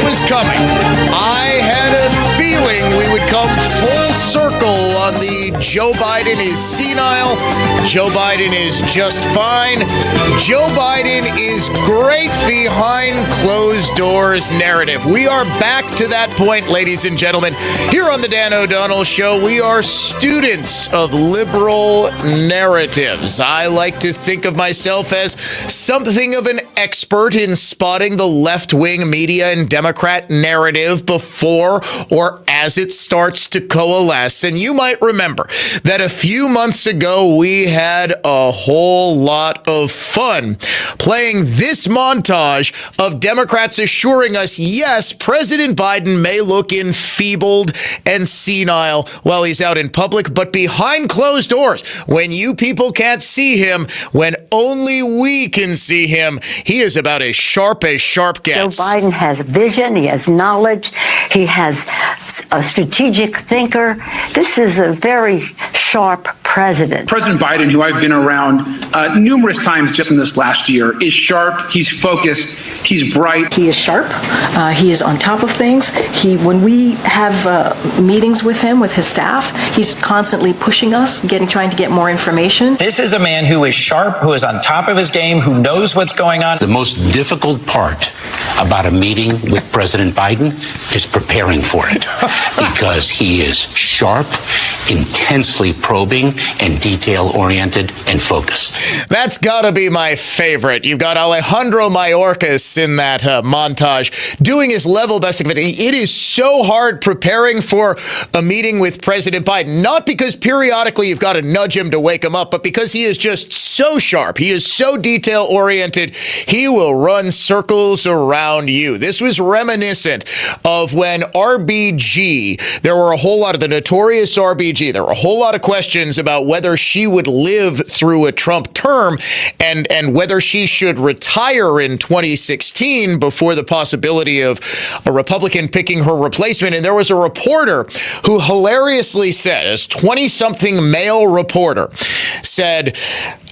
was coming. I had a feeling we would come full circle on the Joe Biden is senile, Joe Biden is just fine, Joe Biden is great behind closed doors narrative. We are back to that point, ladies and gentlemen. Here on the Dan O'Donnell Show, we are students of liberal narratives. I like to think of myself as something of an expert in spotting the left-wing media and Democrat narrative before or as it starts to coalesce. And you might remember that a few months ago, we had a whole lot of fun playing this montage of Democrats assuring us, yes, President Biden may look enfeebled and senile while he's out in public, but behind closed doors, when you people can't see him, when only we can see him, he is about as sharp gets. Joe Biden has vision, he has knowledge, he has a strategic thinker. This is a very sharp president. President Biden, who I've been around numerous times just in this last year, is sharp, he's focused, he's bright. He is sharp, he is on top of things. When we have meetings with him, with his staff, he's constantly pushing us, trying to get more information. This is a man who is sharp, who is on top of his game, who knows what's going on. The most difficult part about a meeting with President Biden is preparing for it because he is sharp, intensely probing, and detail-oriented and focused. That's got to be my favorite. You've got Alejandro Mayorkas in that montage doing his level best. It is so hard preparing for a meeting with President Biden, not because periodically you've got to nudge him to wake him up, but because he is just so sharp. He is so detail-oriented. He will run circles around you. This was reminiscent of when RBG, there were a whole lot of the notorious RBG, there were a whole lot of questions about whether she would live through a Trump term and whether she should retire in 2016 before the possibility of a Republican picking her replacement. And there was a reporter who hilariously said, as 20-something male reporter, said,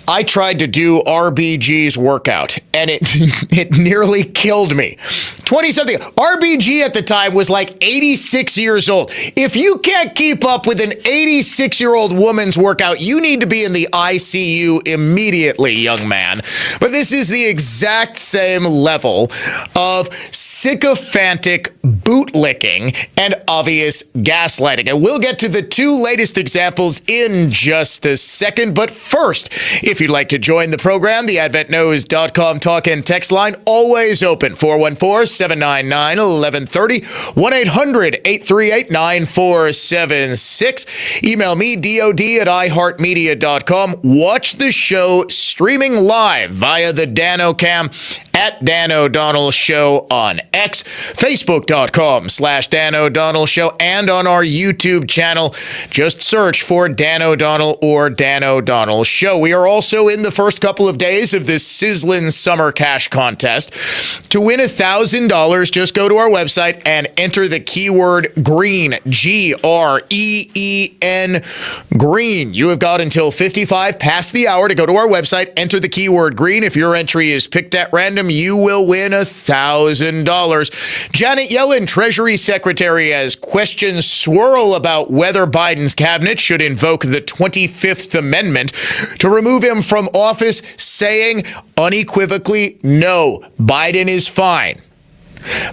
I tried to do RBG's workout, and it nearly killed me. 20-something. RBG at the time was like 86 years old. If you can't keep up with an 86-year-old woman's workout, you need to be in the ICU immediately, young man. But this is the exact same level of sycophantic bootlicking and obvious gaslighting. And we'll get to the two latest examples in just a second. But first, if you'd like to join the program, the AdventNews.com talk and text line always open. 414-799-1130, 1-800-838-9476. Email me, DOD@iHeartMedia.com. Watch the show streaming live via the DanoCam at Dan O'Donnell Show on X, Facebook.com/Dan O'Donnell Show, and on our YouTube channel. Just search for Dan O'Donnell or Dan O'Donnell Show. We are also in the first couple of days of this sizzling summer cash contest. To win $1,000, just go to our website and enter the keyword GREEN, GREEN, green. You have got until 55 past the hour to go to our website, enter the keyword GREEN. If your entry is picked at random, you will win $1,000. Janet Yellen, Treasury Secretary, as questions swirl about whether Biden's cabinet should invoke the 25th Amendment to remove him from office, saying unequivocally, no, Biden is fine.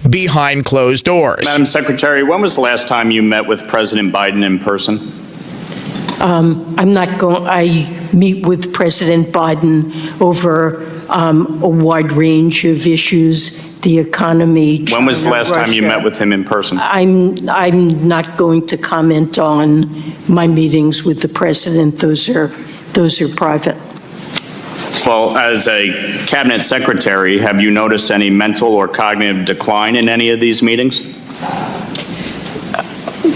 Behind closed doors. Madam Secretary, when was the last time you met with President Biden in person? I meet with President Biden over a wide range of issues, the economy, China, when was the last Russia. time you met with him in person? I'm not going to comment on my meetings with the president. Those are private. Well, as a cabinet secretary, have you noticed any mental or cognitive decline in any of these meetings?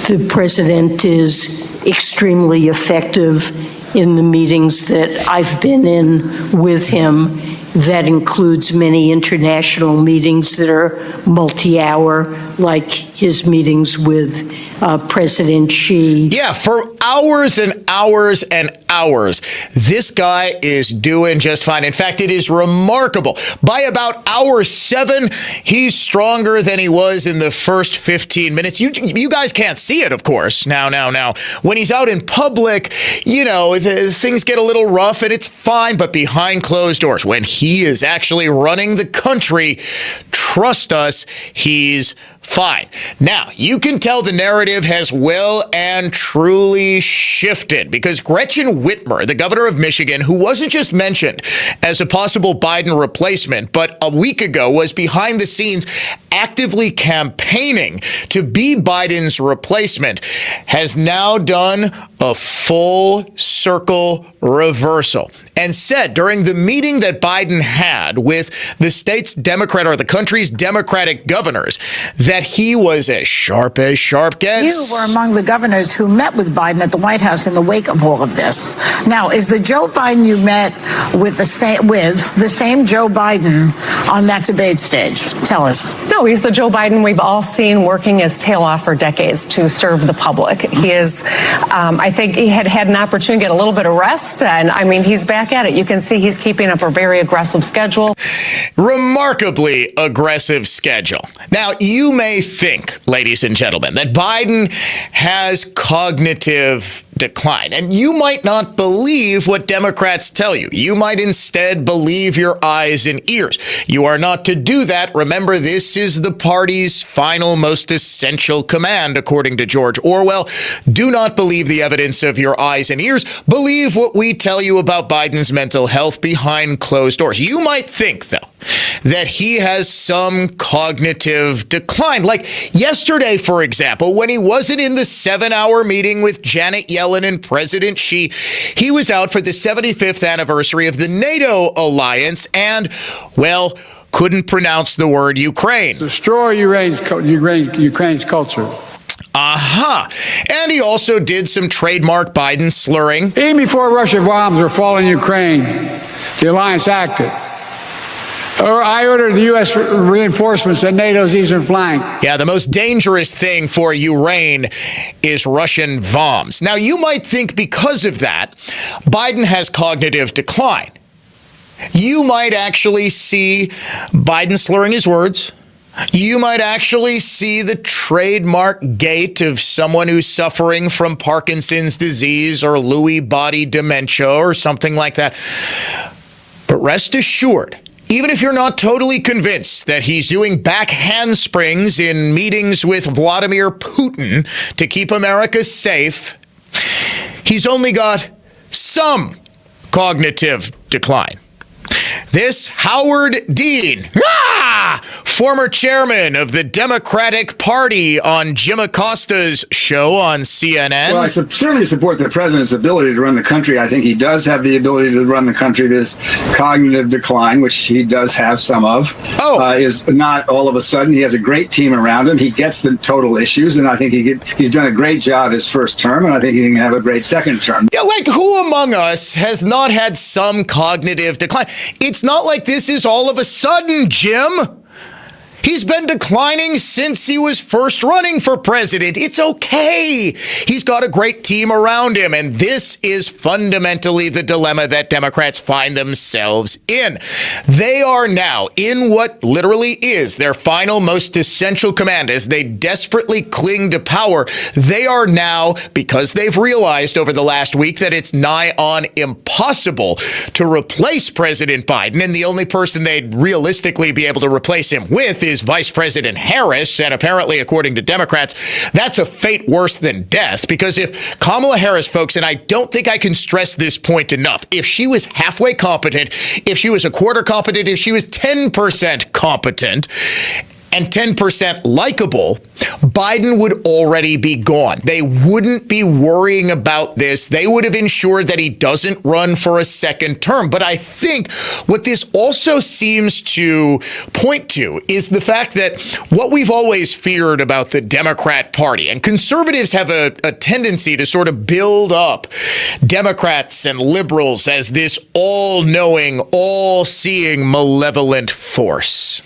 The president is extremely effective in the meetings that I've been in with him. That includes many international meetings that are multi-hour, like his meetings with President Xi. Yeah, for hours and hours and hours, this guy is doing just fine. In fact, it is remarkable. By about hour 7, he's stronger than he was in the first 15 minutes. You guys can't see it, of course. Now. When he's out in public, things get a little rough and it's fine. But behind closed doors, when he is actually running the country, trust us, he's fine. Now, you can tell the narrative has well and truly shifted because Gretchen Whitmer, the governor of Michigan, who wasn't just mentioned as a possible Biden replacement, but a week ago was behind the scenes actively campaigning to be Biden's replacement, has now done a full circle reversal and said during the meeting that Biden had with the state's Democrat or the country's Democratic governors that he was as sharp gets. You were among the governors who met with Biden at the White House in the wake of all of this. Now, is the Joe Biden you met with the same Joe Biden on that debate stage? Tell us. No, he's the Joe Biden we've all seen working his tail off for decades to serve the public. He is, I think he had an opportunity to get a little bit of rest, and I mean, he's back at it. You can see he's keeping up a very aggressive schedule. Remarkably aggressive schedule. Now, you may think, ladies and gentlemen, that Biden has cognitive decline, and you might not believe what Democrats tell you. You might instead believe your eyes and ears. You are not to do that. Remember, this is the party's final, most essential command, according to George Orwell. Do not believe the evidence of your eyes and ears. Believe what we tell you about Biden's mental health behind closed doors. You might think, though, that he has some cognitive decline. Like yesterday, for example, when he wasn't in the 7-hour meeting with Janet Yellen and President Xi, he was out for the 75th anniversary of the NATO alliance and, well, couldn't pronounce the word Ukraine. Destroy Ukraine's culture. And he also did some trademark Biden slurring. Even before Russian bombs were falling in Ukraine, the alliance acted. I ordered the U.S. reinforcements at NATO's eastern flank. Yeah, the most dangerous thing for Ukraine is Russian bombs. Now, you might think because of that, Biden has cognitive decline. You might actually see Biden slurring his words. You might actually see the trademark gait of someone who's suffering from Parkinson's disease or Lewy body dementia or something like that. But rest assured, even if you're not totally convinced that he's doing back handsprings in meetings with Vladimir Putin to keep America safe, he's only got some cognitive decline. This Howard Dean, former chairman of the Democratic Party on Jim Acosta's show on CNN. Well, I certainly support the president's ability to run the country. I think he does have the ability to run the country. This cognitive decline, which he does have some of, is not all of a sudden. He has a great team around him. He gets the total issues, and I think he's done a great job his first term, and I think he can have a great second term. Yeah, like who among us has not had some cognitive decline? It's not like this is all of a sudden, Jim. He's been declining since he was first running for president. It's okay. He's got a great team around him, and this is fundamentally the dilemma that Democrats find themselves in. They are now in what literally is their final, most essential command as they desperately cling to power. They are now, because they've realized over the last week that it's nigh on impossible to replace President Biden, and the only person they'd realistically be able to replace him with is Vice President Harris, and apparently, according to Democrats, that's a fate worse than death, because if Kamala Harris, folks, and I don't think I can stress this point enough, if she was halfway competent, if she was a quarter competent, if she was 10% competent, and 10% likable, Biden would already be gone. They wouldn't be worrying about this. They would have ensured that he doesn't run for a second term. But I think what this also seems to point to is the fact that what we've always feared about the Democrat Party, and conservatives have a tendency to sort of build up Democrats and liberals as this all-knowing, all-seeing, malevolent force.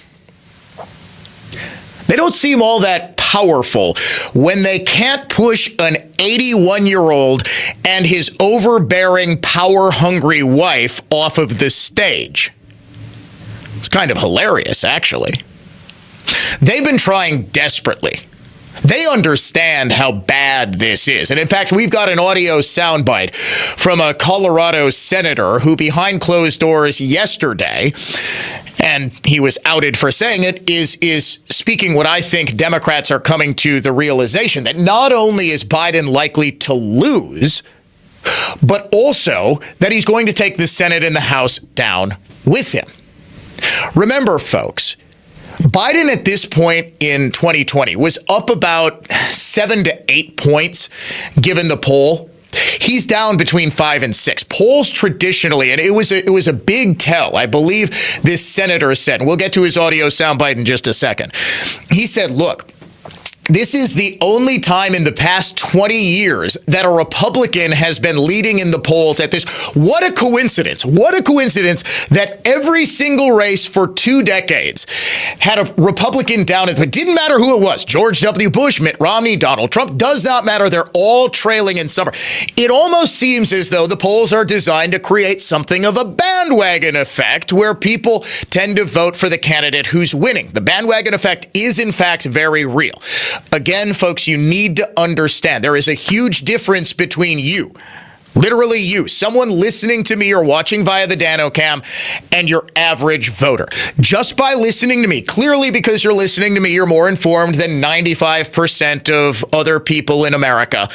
They don't seem all that powerful when they can't push an 81-year-old and his overbearing, power-hungry wife off of the stage. It's kind of hilarious, actually. They've been trying desperately. They understand how bad this is. And in fact, we've got an audio soundbite from a Colorado senator who, behind closed doors yesterday, and he was outed for saying it, is speaking what I think Democrats are coming to the realization that not only is Biden likely to lose, but also that he's going to take the Senate and the House down with him. Remember, folks, Biden at this point in 2020 was up about 7 to 8 points, given the poll. He's down between 5 and 6. Polls traditionally, and it was a big tell, I believe this senator said, and we'll get to his audio soundbite in just a second. He said, look, this is the only time in the past 20 years that a Republican has been leading in the polls at this. What a coincidence. What a coincidence that every single race for 2 decades had a Republican down it. It didn't matter who it was. George W. Bush, Mitt Romney, Donald Trump. Does not matter. They're all trailing in summer. It almost seems as though the polls are designed to create something of a bandwagon effect where people tend to vote for the candidate who's winning. The bandwagon effect is, in fact, very real. Again, folks, you need to understand there is a huge difference between you, literally you, someone listening to me or watching via the DanoCam, and your average voter. Just by listening to me, clearly because you're listening to me, you're more informed than 95% of other people in America.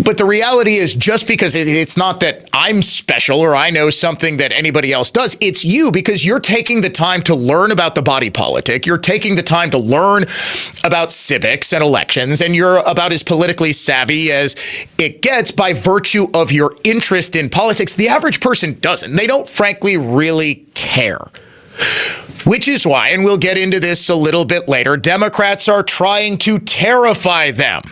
But the reality is, just because it's not that I'm special or I know something that anybody else does, it's you, because you're taking the time to learn about the body politic. You're taking the time to learn about civics and elections, and you're about as politically savvy as it gets by virtue of your interest in politics. The average person doesn't. They don't, frankly, really care. Which is why, and we'll get into this a little bit later, Democrats are trying to terrify them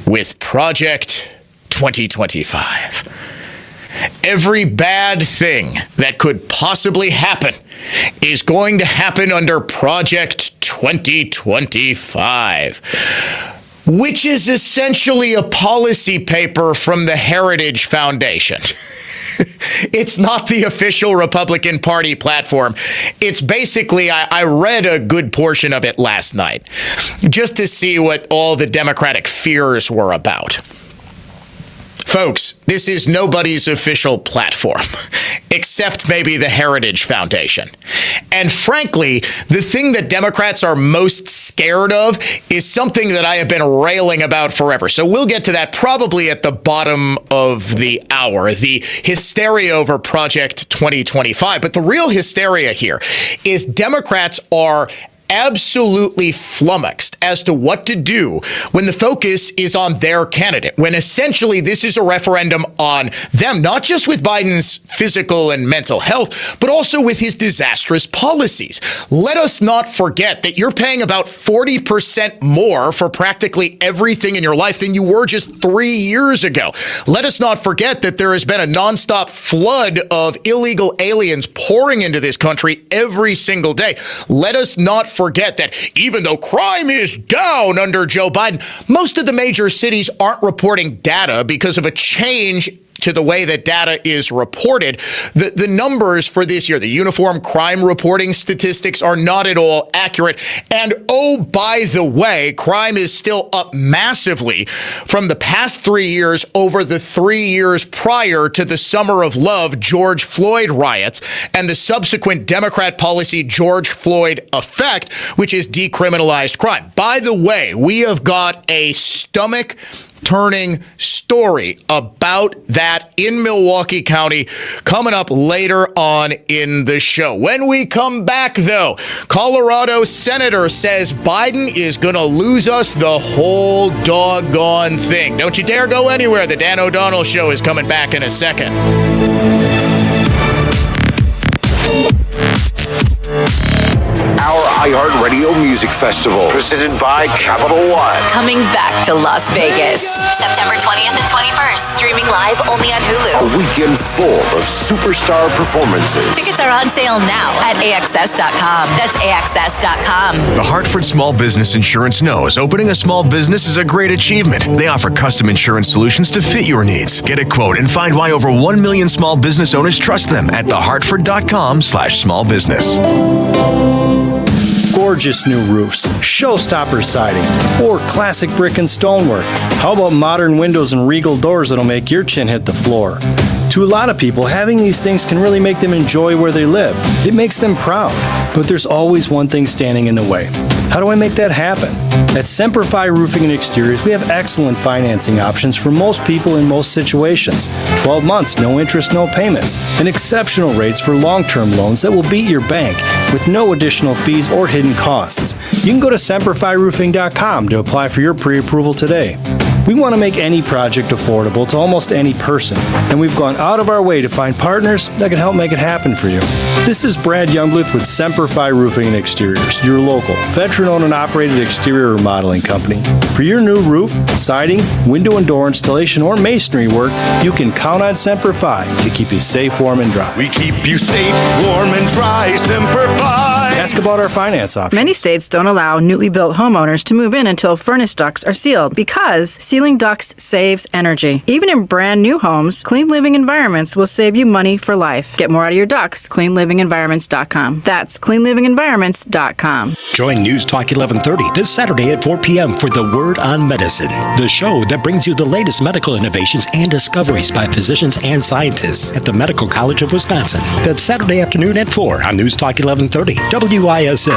with Project 2025. Every bad thing that could possibly happen is going to happen under Project 2025, which is essentially a policy paper from the Heritage Foundation. It's not the official Republican Party platform. It's basically, I read a good portion of it last night, just to see what all the Democratic fears were about. Folks, this is nobody's official platform, except maybe the Heritage Foundation. And frankly, the thing that Democrats are most scared of is something that I have been railing about forever. So we'll get to that probably at the bottom of the hour, the hysteria over Project 2025. But the real hysteria here is Democrats are absolutely flummoxed as to what to do when the focus is on their candidate, when essentially this is a referendum on them, not just with Biden's physical and mental health, but also with his disastrous policies. Let us not forget that you're paying about 40% more for practically everything in your life than you were just 3 years ago. Let us not forget that there has been a nonstop flood of illegal aliens pouring into this country every single day. Let us not forget that even though crime is down under Joe Biden, most of the major cities aren't reporting data because of a change to the way that data is reported. The numbers for this year, the uniform crime reporting statistics, are not at all accurate. And oh, by the way, crime is still up massively from the past 3 years over the 3 years prior to the Summer of Love George Floyd riots and the subsequent Democrat policy George Floyd effect, which is decriminalized crime. By the way, we have got a stomach-turning story about that in Milwaukee County coming up later on in the show. When we come back, though, Colorado senator says Biden is going to lose us the whole doggone thing. Don't you dare go anywhere. The Dan O'Donnell Show is coming back in a second. Our iHeartRadio Music Festival, presented by Capital One. Coming back to Las Vegas, September 20th and 21st, streaming live only on Hulu. A weekend full of superstar performances. Tickets are on sale now at AXS.com. That's AXS.com. The Hartford Small Business Insurance knows opening a small business is a great achievement. They offer custom insurance solutions to fit your needs. Get a quote and find why over 1 million small business owners trust them at thehartford.com/smallbusiness. Gorgeous new roofs, showstopper siding, or classic brick and stonework. How about modern windows and regal doors that'll make your chin hit the floor? To a lot of people, having these things can really make them enjoy where they live. It makes them proud. But there's always one thing standing in the way. How do I make that happen? At Semperfi Roofing and Exteriors, we have excellent financing options for most people in most situations. 12 months, no interest, no payments, and exceptional rates for long-term loans that will beat your bank with no additional fees or hidden costs. You can go to SemperfiRoofing.com to apply for your pre-approval today. We want to make any project affordable to almost any person, and we've gone out of our way to find partners that can help make it happen for you. This is Brad Youngbluth with Semperfi Roofing and Exteriors, your local, veteran-owned and operated exterior remodeling company. For your new roof, siding, window and door installation, or masonry work, you can count on Semperfi to keep you safe, warm, and dry. We keep you safe, warm, and dry, Semperfi. Ask about our finance options. Many states don't allow newly built homeowners to move in until furnace ducts are sealed because sealing ducts saves energy. Even in brand new homes, Clean Living Environments will save you money for life. Get more out of your ducts, cleanlivingenvironments.com. That's cleanlivingenvironments.com. Join News Talk 1130 this Saturday at 4 p.m. for The Word on Medicine, the show that brings you the latest medical innovations and discoveries by physicians and scientists at the Medical College of Wisconsin. That's Saturday afternoon at 4 on News Talk 1130, WISN.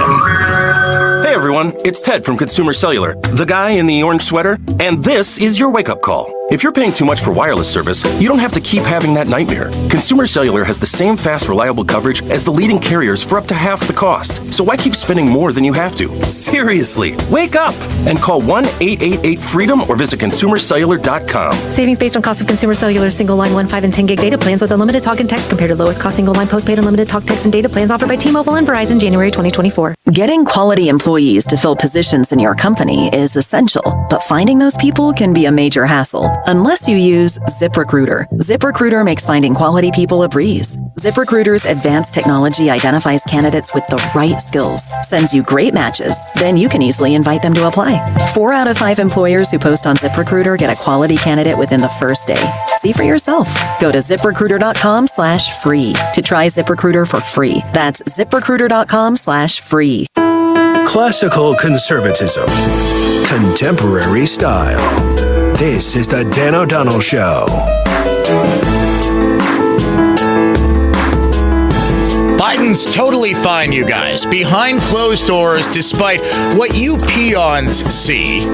Hey everyone, it's Ted from Consumer Cellular, the guy in the orange sweater, and this is your wake-up call. If you're paying too much for wireless service, you don't have to keep having that nightmare. Consumer Cellular has the same fast, reliable coverage as the leading carriers for up to half the cost. So why keep spending more than you have to? Seriously, wake up and call 1-888-FREEDOM or visit consumercellular.com. Savings based on cost of Consumer Cellular single line 1, 5, and 10 gig data plans with unlimited talk and text compared to lowest cost single line postpaid unlimited talk, text, and data plans offered by T-Mobile and Verizon January 2024. Getting quality employees to fill positions in your company is essential, but finding those people can be a major hassle unless you use ZipRecruiter. ZipRecruiter makes finding quality people a breeze. ZipRecruiter's advanced technology identifies candidates with the right skills, sends you great matches, then you can easily invite them to apply. 4 out of 5 employers who post on ZipRecruiter get a quality candidate within the first day. See for yourself. Go to ZipRecruiter.com/free to try ZipRecruiter for free. That's ZipRecruiter.com/free. Classical conservatism. Contemporary style. This is the Dan O'Donnell Show. Biden's totally fine, you guys. Behind closed doors, despite what you peons see,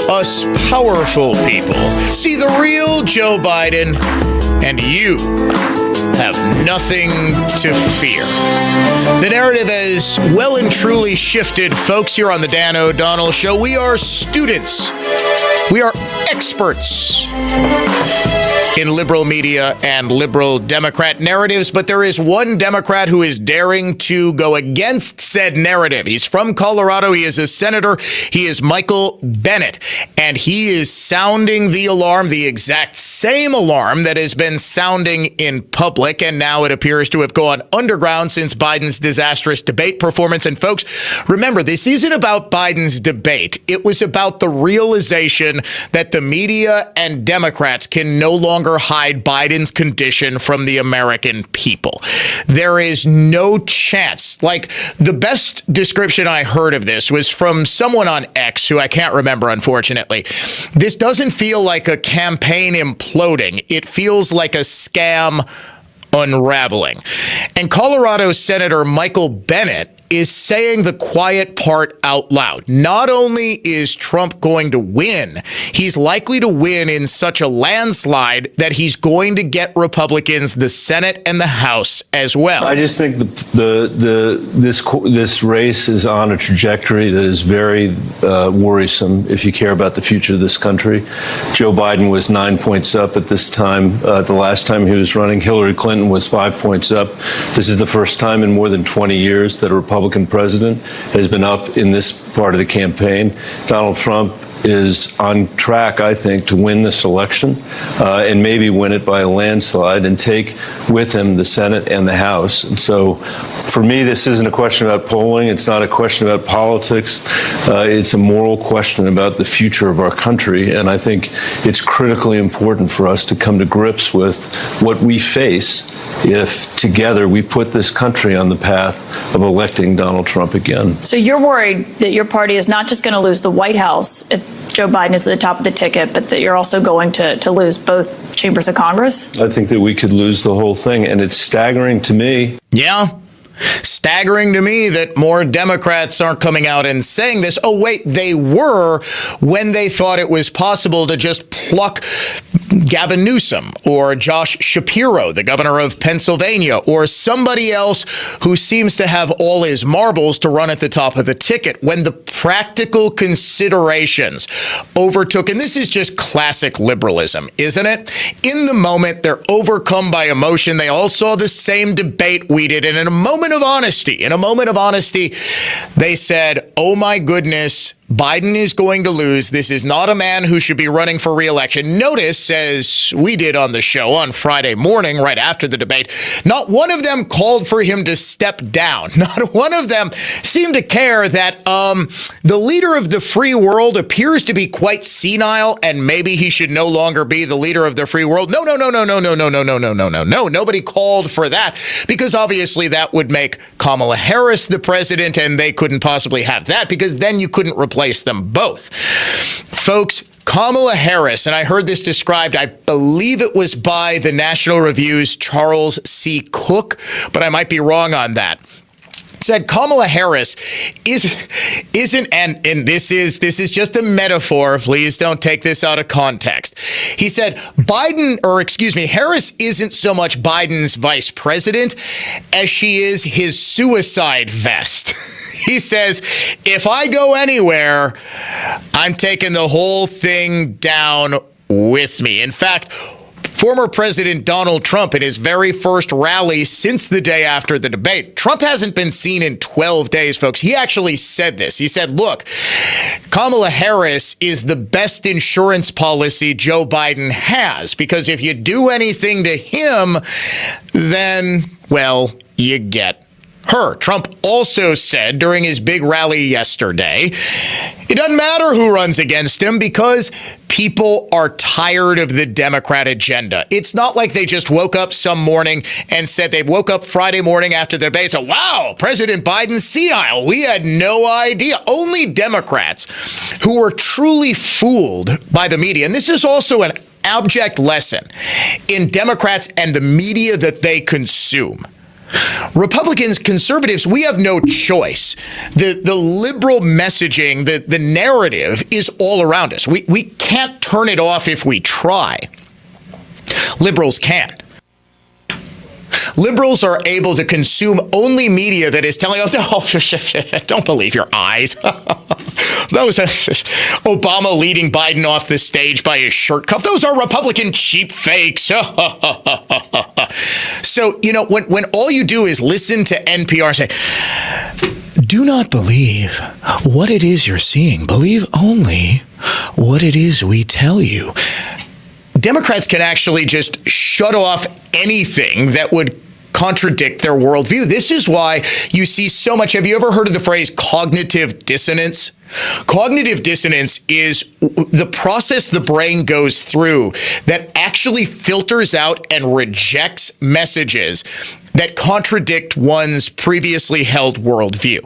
us powerful people see the real Joe Biden, and you have nothing to fear. The narrative has well and truly shifted. Folks, here on the Dan O'Donnell Show, we are students. We are experts in liberal media and liberal Democrat narratives, but there is one Democrat who is daring to go against said narrative. He's from Colorado. He is a senator. He is Michael Bennet, and he is sounding the alarm, the exact same alarm that has been sounding in public, and now it appears to have gone underground since Biden's disastrous debate performance. And folks, remember, this isn't about Biden's debate. It was about the realization that the media and Democrats can no longer hide Biden's condition from the American people. There is no chance. Like, the best description I heard of this was from someone on X, who I can't remember, unfortunately. This doesn't feel like a campaign imploding. It feels like a scam unraveling. And Colorado Senator Michael Bennet is saying the quiet part out loud. Not only is Trump going to win, he's likely to win in such a landslide that he's going to get Republicans the Senate and the House as well. I just think this race is on a trajectory that is very worrisome if you care about the future of this country. Joe Biden was 9 points up at this time. The last time he was running, Hillary Clinton was 5 points up. This is the first time in more than 20 years that a Republican Republican president has been up in this part of the campaign. Donald Trump is on track, I think, to win this election and maybe win it by a landslide and take with him the Senate and the House. And so for me, this isn't a question about polling. It's not a question about politics. It's a moral question about the future of our country. And I think it's critically important for us to come to grips with what we face if together we put this country on the path of electing Donald Trump again. So you're worried that your party is not just going to lose the White House if Joe Biden is at the top of the ticket, but that you're also going to lose both chambers of Congress? I think that we could lose the whole thing. And it's staggering to me. Yeah. Staggering to me that more Democrats aren't coming out and saying this. Oh, wait, they were when they thought it was possible to just pluck Gavin Newsom or Josh Shapiro, the governor of Pennsylvania, or somebody else who seems to have all his marbles to run at the top of the ticket when the practical considerations overtook. And this is just classic liberalism, isn't it? In the moment, they're overcome by emotion. They all saw the same debate we did. And in a moment of honesty, they said, oh my goodness, Biden is going to lose. This is not a man who should be running for re-election. Notice, as we did on the show on Friday morning, right after the debate, not one of them called for him to step down. Not one of them seemed to care that the leader of the free world appears to be quite senile and maybe he should no longer be the leader of the free world. No. Nobody called for that because obviously that would make Kamala Harris the president and they couldn't possibly have that because then you couldn't replace them both. Folks, Kamala Harris, and I heard this described, I believe it was by the National Review's Charles C. Cook, but I might be wrong on that. Said Kamala Harris isn't, and this is just a metaphor. Please don't take this out of context. He said Harris isn't so much Biden's vice president as she is his suicide vest. He says, if I go anywhere, I'm taking the whole thing down with me. In fact, former President Donald Trump, in his very first rally since the day after the debate, Trump hasn't been seen in 12 days, folks. He actually said this. He said, look, Kamala Harris is the best insurance policy Joe Biden has, because if you do anything to him, then, well, you get her. Trump also said during his big rally yesterday, it doesn't matter who runs against him because people are tired of the Democrat agenda. It's not like they just woke up some morning and said they woke up Friday morning after the debate. So, wow, President Biden's senile. We had no idea. Only Democrats who were truly fooled by the media. And this is also an abject lesson in Democrats and the media that they consume. Republicans, conservatives, we have no choice. The liberal messaging, the narrative is all around us. We can't turn it off if we try. Liberals can. Liberals are able to consume only media that is telling us, oh, don't believe your eyes. Those Obama leading Biden off the stage by his shirt cuff. Those are Republican cheap fakes. So, you know, when all you do is listen to NPR and say, do not believe what it is you're seeing. Believe only what it is we tell you. Democrats can actually just shut off anything that would contradict their worldview. This is why you see so much. Have you ever heard of the phrase cognitive dissonance? Cognitive dissonance is the process the brain goes through that actually filters out and rejects messages that contradict one's previously held worldview.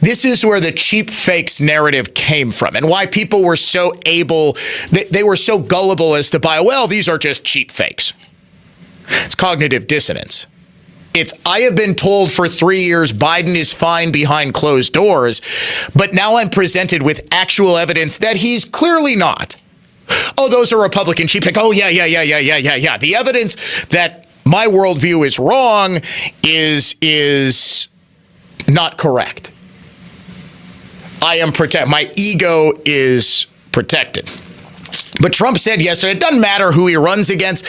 This is where the cheap fakes narrative came from and why people were so they were so gullible as to buy, well, these are just cheap fakes. It's cognitive dissonance. It's, I have been told for 3 years Biden is fine behind closed doors, but now I'm presented with actual evidence that he's clearly not. Oh, those are Republican cheap fakes. Oh, yeah. The evidence that my worldview is wrong is not correct. I am protected. My ego is protected. But Trump said yesterday, it doesn't matter who he runs against.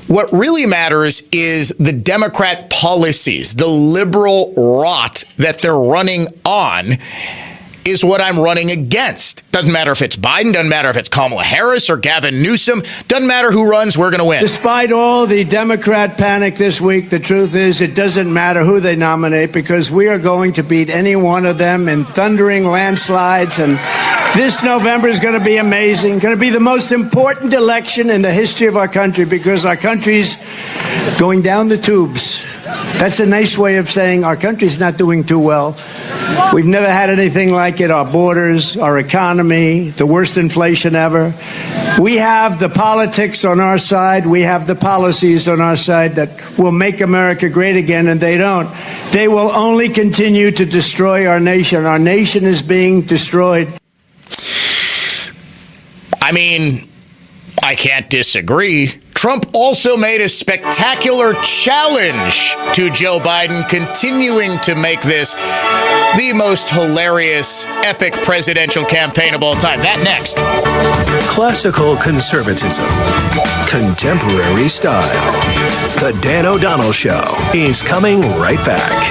What really matters is the Democrat policies, the liberal rot that they're running on is what I'm running against. Doesn't matter if it's Biden, doesn't matter if it's Kamala Harris or Gavin Newsom, doesn't matter who runs, we're going to win. Despite all the Democrat panic this week, the truth is it doesn't matter who they nominate because we are going to beat any one of them in thundering landslides. And this November is going to be amazing, going to be the most important election in the history of our country because our country's going down the tubes. That's a nice way of saying our country's not doing too well. We've never had anything like it. Our borders, our economy, the worst inflation ever. We have the politics on our side. We have the policies on our side that will make America great again, and they don't. They will only continue to destroy our nation. Our nation is being destroyed. I mean, I can't disagree. Trump also made a spectacular challenge to Joe Biden, continuing to make this the most hilarious, epic presidential campaign of all time. That next. Classical conservatism. Contemporary style. The Dan O'Donnell Show is coming right back.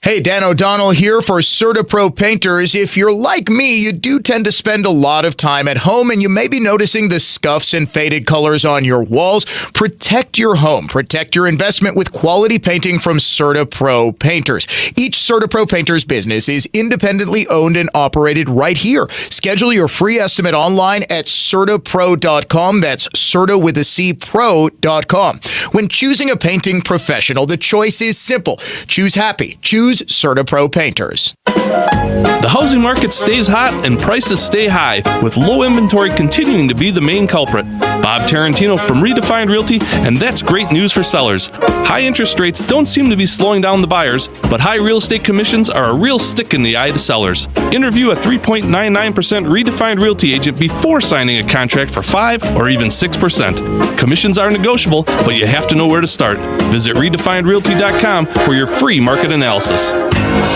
Hey, Dan O'Donnell here for CertaPro Painters. If you're like me, you do tend to spend a lot of time at home and you may be noticing the scuffs and faded colors on your walls. Protect your home. Protect your investment with quality painting from CertaPro Painters. Each CertaPro Painters business is independently owned and operated right here. Schedule your free estimate online at CertaPro.com. That's Certa with a C, pro.com. When choosing a painting professional, the choice is simple. Choose happy. Choose CertaPro Painters. The housing market stays hot and prices stay high, with low inventory continuing to be the main culprit. Bob Tarantino from Redefined Realty, and that's great news for sellers. High interest rates don't seem to be slowing down the buyers, but high real estate commissions are a real stick in the eye to sellers. Interview a 3.99% Redefined Realty agent before signing a contract for 5 or even 6%. Commissions are negotiable, but you have to know where to start. Visit redefinedrealty.com for your free market analysis.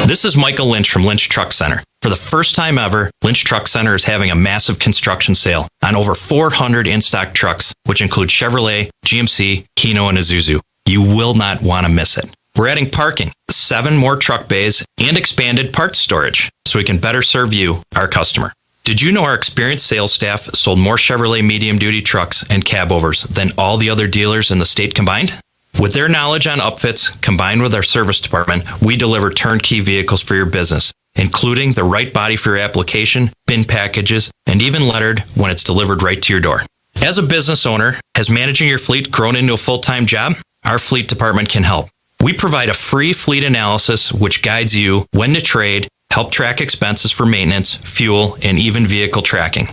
This is Michael Lynch from Lynch Truck Center. For the first time ever, Lynch Truck Center is having a massive construction sale on over 400 in-stock trucks, which include Chevrolet, GMC, Kino, and Isuzu. You will not want to miss it. We're adding parking, 7 more truck bays, and expanded parts storage, so we can better serve you, our customer. Did you know our experienced sales staff sold more Chevrolet medium-duty trucks and cabovers than all the other dealers in the state combined? With their knowledge on upfits, combined with our service department, we deliver turnkey vehicles for your business, including the right body for your application, bin packages, and even lettered when it's delivered right to your door. As a business owner, has managing your fleet grown into a full-time job? Our fleet department can help. We provide a free fleet analysis which guides you when to trade, help track expenses for maintenance, fuel, and even vehicle tracking.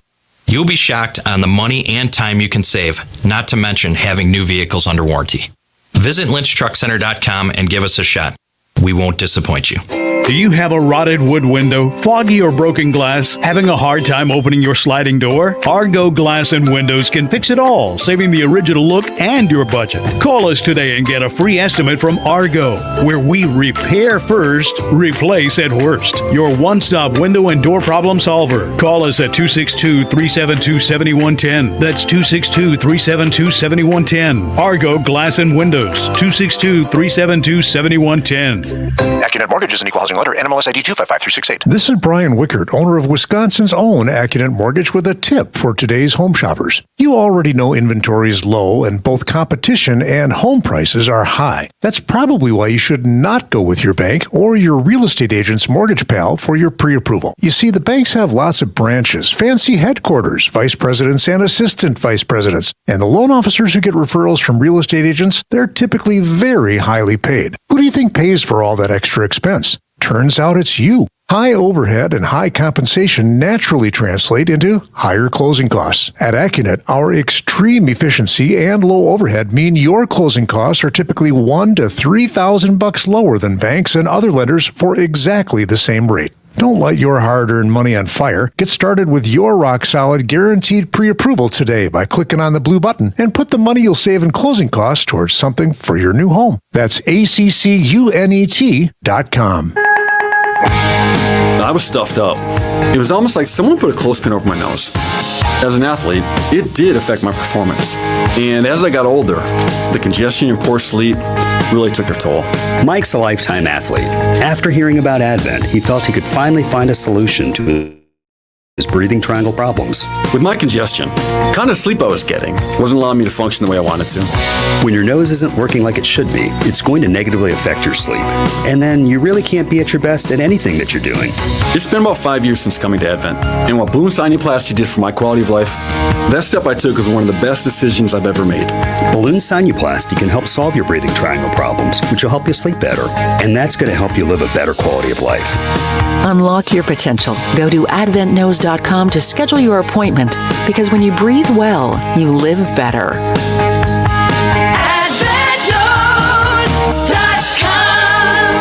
You'll be shocked on the money and time you can save, not to mention having new vehicles under warranty. Visit lynchtruckcenter.com and give us a shot. We won't disappoint you. Do you have a rotted wood window, foggy or broken glass, having a hard time opening your sliding door? Argo Glass and Windows can fix it all, saving the original look and your budget. Call us today and get a free estimate from Argo, where we repair first, replace at worst. Your one-stop window and door problem solver. Call us at 262-372-7110. That's 262-372-7110. Argo Glass and Windows, 262-372-7110. Accunet Mortgage is an equal housing lender. NMLS ID 255368. This is Brian Wickert, owner of Wisconsin's own Accunet Mortgage, with a tip for today's home shoppers. You already know inventory is low and both competition and home prices are high. That's probably why you should not go with your bank or your real estate agent's mortgage pal for your pre-approval. You see, the banks have lots of branches, fancy headquarters, vice presidents and assistant vice presidents. And the loan officers who get referrals from real estate agents, they're typically very highly paid. Who do you think pays for all that extra expense? Turns out it's you. High overhead and high compensation naturally translate into higher closing costs. At Accunet, our extreme efficiency and low overhead mean your closing costs are typically $1,000 to $3,000 lower than banks and other lenders for exactly the same rate. Don't light your hard-earned money on fire. Get started with your rock-solid guaranteed pre-approval today by clicking on the blue button and put the money you'll save in closing costs towards something for your new home. That's ACCUNET.com. I was stuffed up. It was almost like someone put a clothespin over my nose. As an athlete, it did affect my performance. And as I got older, the congestion and poor sleep really took their toll. Mike's a lifetime athlete. After hearing about Advent, he felt he could finally find a solution to his breathing triangle problems. With my congestion, the kind of sleep I was getting wasn't allowing me to function the way I wanted to. When your nose isn't working like it should be, it's going to negatively affect your sleep. And then you really can't be at your best at anything that you're doing. It's been about 5 years since coming to Advent, and what balloon sinuplasty did for my quality of life, that step I took was one of the best decisions I've ever made. Balloon sinuplasty can help solve your breathing triangle problems, which will help you sleep better. And that's going to help you live a better quality of life. Unlock your potential. Go to adventnose.com to schedule your appointment, because when you breathe well, you live better.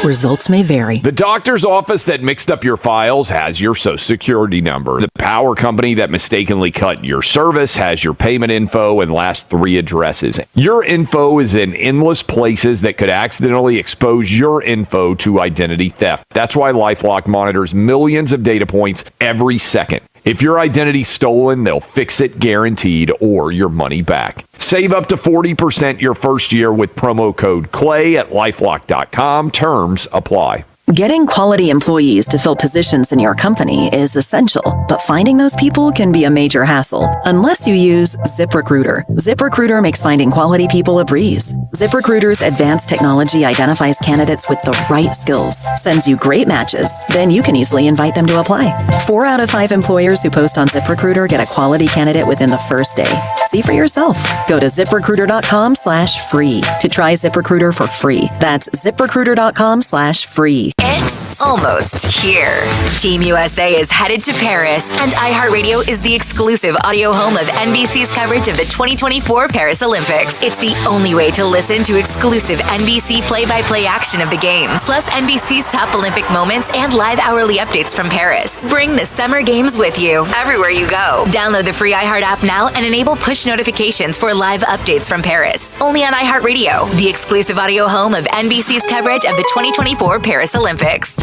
Results may vary. The doctor's office that mixed up your files has your Social Security number. The power company that mistakenly cut your service has your payment info and last 3 addresses. Your info is in endless places that could accidentally expose your info to identity theft. That's why LifeLock monitors millions of data points every second. If your identity's stolen, they'll fix it guaranteed, or your money back. Save up to 40% your first year with promo code CLAY at LifeLock.com. Terms apply. Getting quality employees to fill positions in your company is essential, but finding those people can be a major hassle unless you use ZipRecruiter. ZipRecruiter makes finding quality people a breeze. ZipRecruiter's advanced technology identifies candidates with the right skills, sends you great matches, then you can easily invite them to apply. 4 out of 5 employers who post on ZipRecruiter get a quality candidate within the first day. See for yourself. Go to ZipRecruiter.com/free to try ZipRecruiter for free. That's ZipRecruiter.com/free. It's almost here. Team USA is headed to Paris, and iHeartRadio is the exclusive audio home of NBC's coverage of the 2024 Paris Olympics. It's the only way to listen to exclusive NBC play-by-play action of the games, plus NBC's top Olympic moments and live hourly updates from Paris. Bring the Summer Games with you everywhere you go. Download the free iHeart app now and enable push notifications for live updates from Paris. Only on iHeartRadio, the exclusive audio home of NBC's coverage of the 2024 Paris Olympics.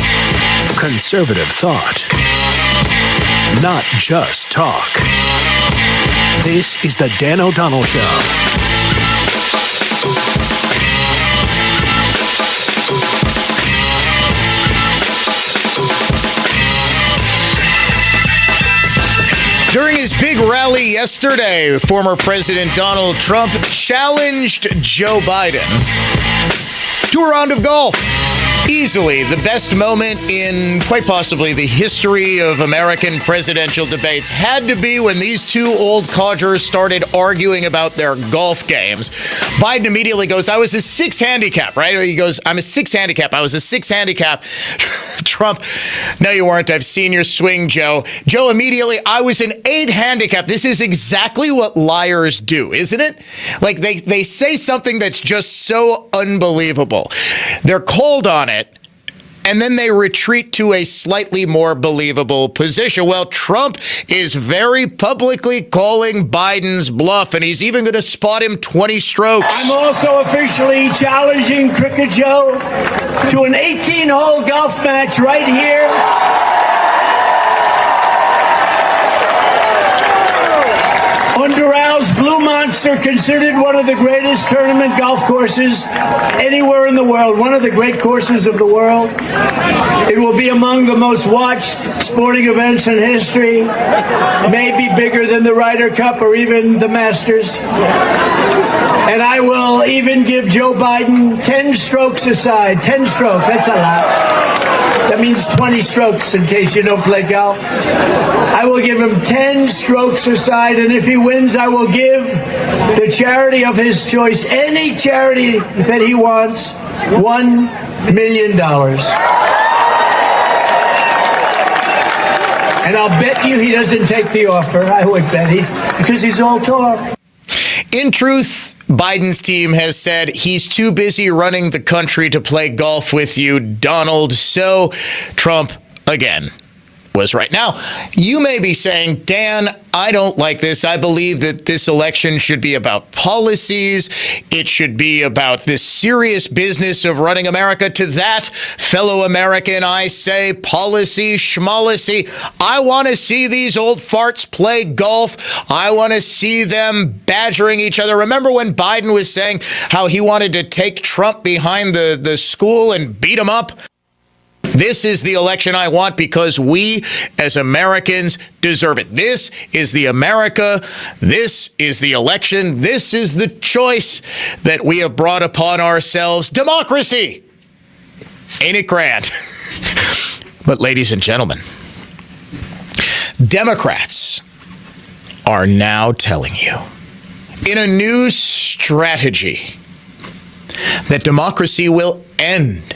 Conservative thought. Not just talk. This is the Dan O'Donnell Show. During his big rally yesterday, former President Donald Trump challenged Joe Biden to a round of golf. Easily the best moment in quite possibly the history of American presidential debates had to be when these two old codgers started arguing about their golf games. Biden immediately goes, I was a 6 handicap, right? He goes, I'm a 6 handicap. I was a 6 handicap. Trump, no, you weren't. I've seen your swing, Joe. Joe immediately, I was an 8 handicap. This is exactly what liars do, isn't it? Like they say something that's just so unbelievable. They're cold on it, and then they retreat to a slightly more believable position. Well, Trump is very publicly calling Biden's bluff, and he's even going to spot him 20 strokes. I'm also officially challenging Cricket Joe to an 18-hole golf match right here. On Doral Blue Monster, considered one of the greatest tournament golf courses anywhere in the world, one of the great courses of the world. It will be among the most watched sporting events in history, maybe bigger than the Ryder Cup or even the Masters. And I will even give Joe Biden 10 strokes aside. 10 strokes, that's a lot. That means 20 strokes in case you don't play golf. I will give him 10 strokes aside, and if he wins, I will give the charity of his choice, any charity that he wants, $1 million. And I'll bet you he doesn't take the offer. I would bet because he's all talk. In truth, Biden's team has said he's too busy running the country to play golf with you, Donald. So Trump, again, was right. Now, you may be saying, Dan, I don't like this. I believe that this election should be about policies. It should be about this serious business of running America. To that, fellow American, I say policy, schmolicy. I want to see these old farts play golf. I want to see them badgering each other. Remember when Biden was saying how he wanted to take Trump behind the school and beat him up? This is the election I want because we as Americans deserve it. This is the America. This is the election. This is the choice that we have brought upon ourselves. Democracy. Ain't it grand? But ladies and gentlemen, Democrats are now telling you in a new strategy that democracy will end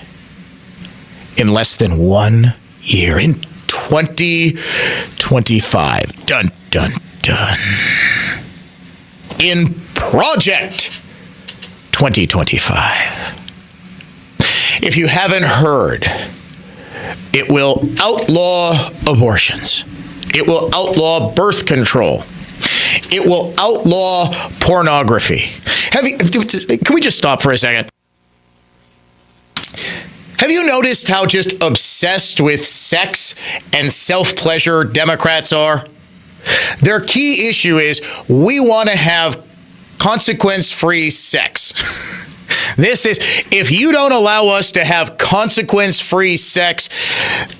in less than 1 year, in 2025. Dun, dun, dun. In Project 2025. If you haven't heard, it will outlaw abortions. It will outlaw birth control. It will outlaw pornography. Can we just stop for a second? Have you noticed how just obsessed with sex and self-pleasure Democrats are? Their key issue is we want to have consequence-free sex. This is, if you don't allow us to have consequence-free sex,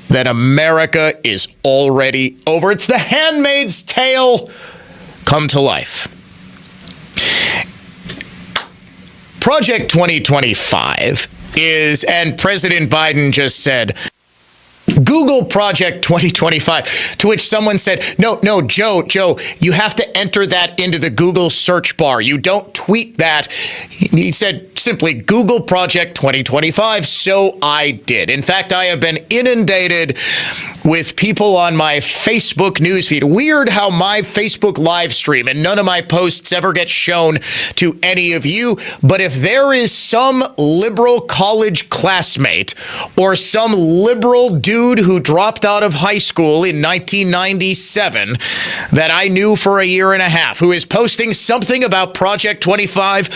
then America is already over. It's the Handmaid's Tale come to life. Project 2025 is, and President Biden just said, Google Project 2025, to which someone said, no, Joe, you have to enter that into the Google search bar. You don't tweet that. He said simply Google Project 2025. So I did. In fact, I have been inundated with people on my Facebook newsfeed. Weird how my Facebook live stream and none of my posts ever get shown to any of you. But if there is some liberal college classmate or some liberal dude who dropped out of high school in 1997 that I knew for a year and a half, who is posting something about Project 25,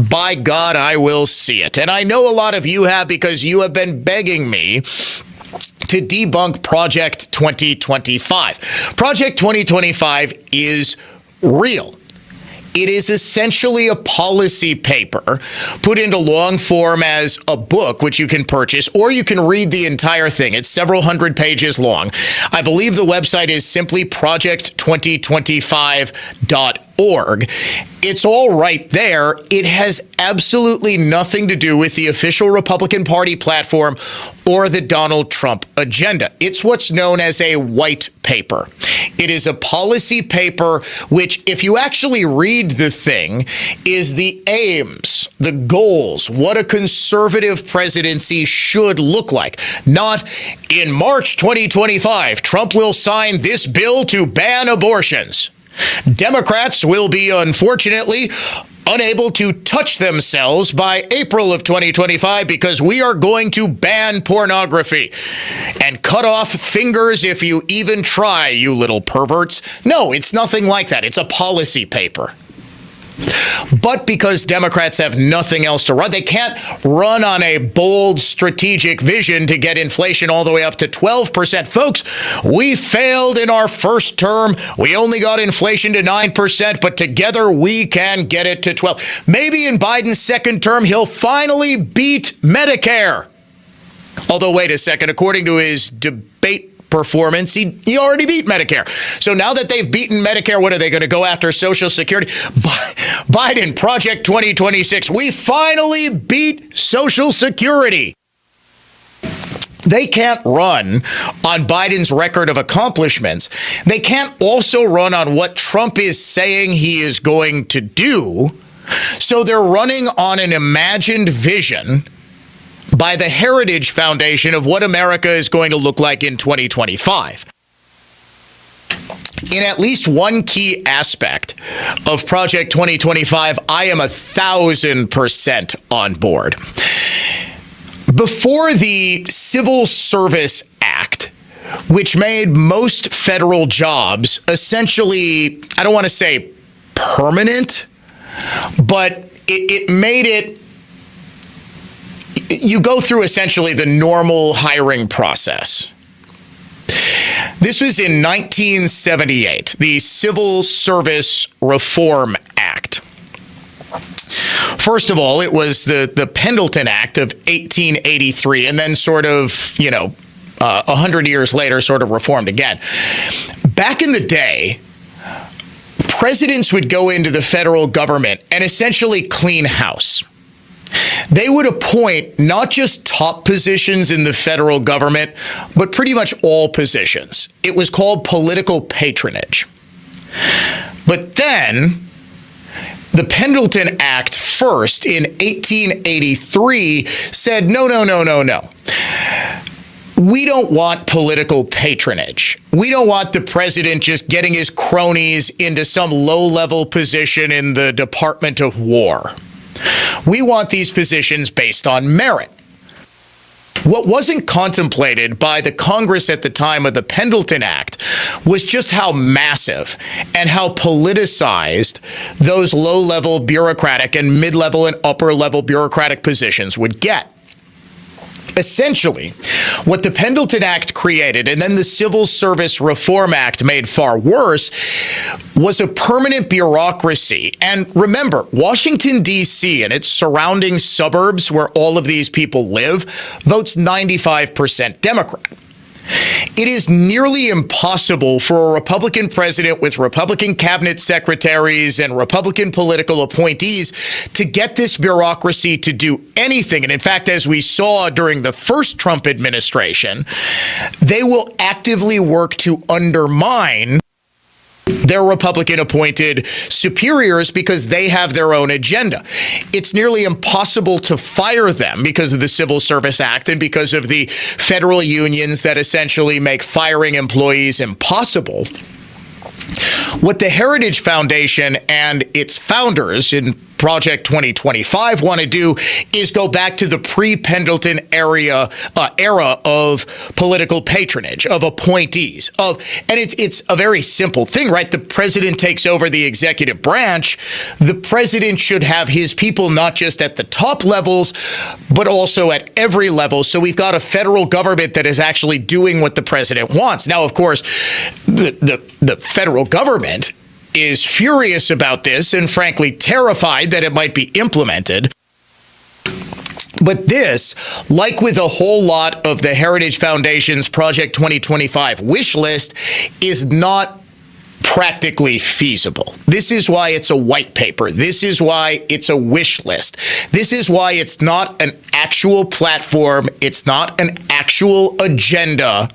by God, I will see it. And I know a lot of you have, because you have been begging me to debunk Project 2025. Project 2025 is real. It is essentially a policy paper put into long form as a book, which you can purchase, or you can read the entire thing. It's several hundred pages long. I believe the website is simply project2025.org. It's all right there. It has absolutely nothing to do with the official Republican Party platform or the Donald Trump agenda. It's what's known as a white paper. It is a policy paper which, if you actually read the thing, is the aims, the goals, what a conservative presidency should look like. Not in March 2025, Trump will sign this bill to ban abortions. Democrats will be, unfortunately, unable to touch themselves by April of 2025 because we are going to ban pornography and cut off fingers if you even try, you little perverts. No, it's nothing like that. It's a policy paper. But because Democrats have nothing else to run, they can't run on a bold strategic vision to get inflation all the way up to 12%. Folks, we failed in our first term. We only got inflation to 9%, but together we can get it to 12. Maybe in Biden's second term, he'll finally beat Medicare. Although, wait a second, according to his debate performance, he already beat Medicare. So now that they've beaten Medicare, what are they going to go after? Social Security? Biden, Project 2026. We finally beat Social Security. They can't run on Biden's record of accomplishments. They can't also run on what Trump is saying he is going to do. So they're running on an imagined vision by the Heritage Foundation of what America is going to look like in 2025. In at least one key aspect of Project 2025, I am 1,000% on board. Before the Civil Service Act, which made most federal jobs essentially, I don't want to say permanent, but it made it, you go through essentially the normal hiring process. This was in 1978, the Civil Service Reform Act. First of all, it was the Pendleton Act of 1883, and then sort of, 100 years later, sort of reformed again. Back in the day, presidents would go into the federal government and essentially clean house. They would appoint not just top positions in the federal government, but pretty much all positions. It was called political patronage. But then the Pendleton Act first in 1883 said, no. We don't want political patronage. We don't want the president just getting his cronies into some low-level position in the Department of War. We want these positions based on merit. What wasn't contemplated by the Congress at the time of the Pendleton Act was just how massive and how politicized those low-level bureaucratic and mid-level and upper-level bureaucratic positions would get. Essentially, what the Pendleton Act created, and then the Civil Service Reform Act made far worse, was a permanent bureaucracy. And remember, Washington, D.C. and its surrounding suburbs where all of these people live votes 95% Democrat. It is nearly impossible for a Republican president with Republican cabinet secretaries and Republican political appointees to get this bureaucracy to do anything. And in fact, as we saw during the first Trump administration, they will actively work to undermine their Republican-appointed superiors because they have their own agenda. It's nearly impossible to fire them because of the Civil Service Act and because of the federal unions that essentially make firing employees impossible. What the Heritage Foundation and its founders in Project 2025 want to do is go back to the pre-Pendleton era of political patronage, of appointees, and it's a very simple thing, right? The president takes over the executive branch. The president should have his people not just at the top levels, but also at every level. So we've got a federal government that is actually doing what the president wants. Now, of course, the federal government is furious about this and frankly terrified that it might be implemented. But this, like with a whole lot of the Heritage Foundation's Project 2025 wish list, is not practically feasible. This is why it's a white paper. This is why it's a wish list. This is why it's not an actual platform. It's not an actual agenda.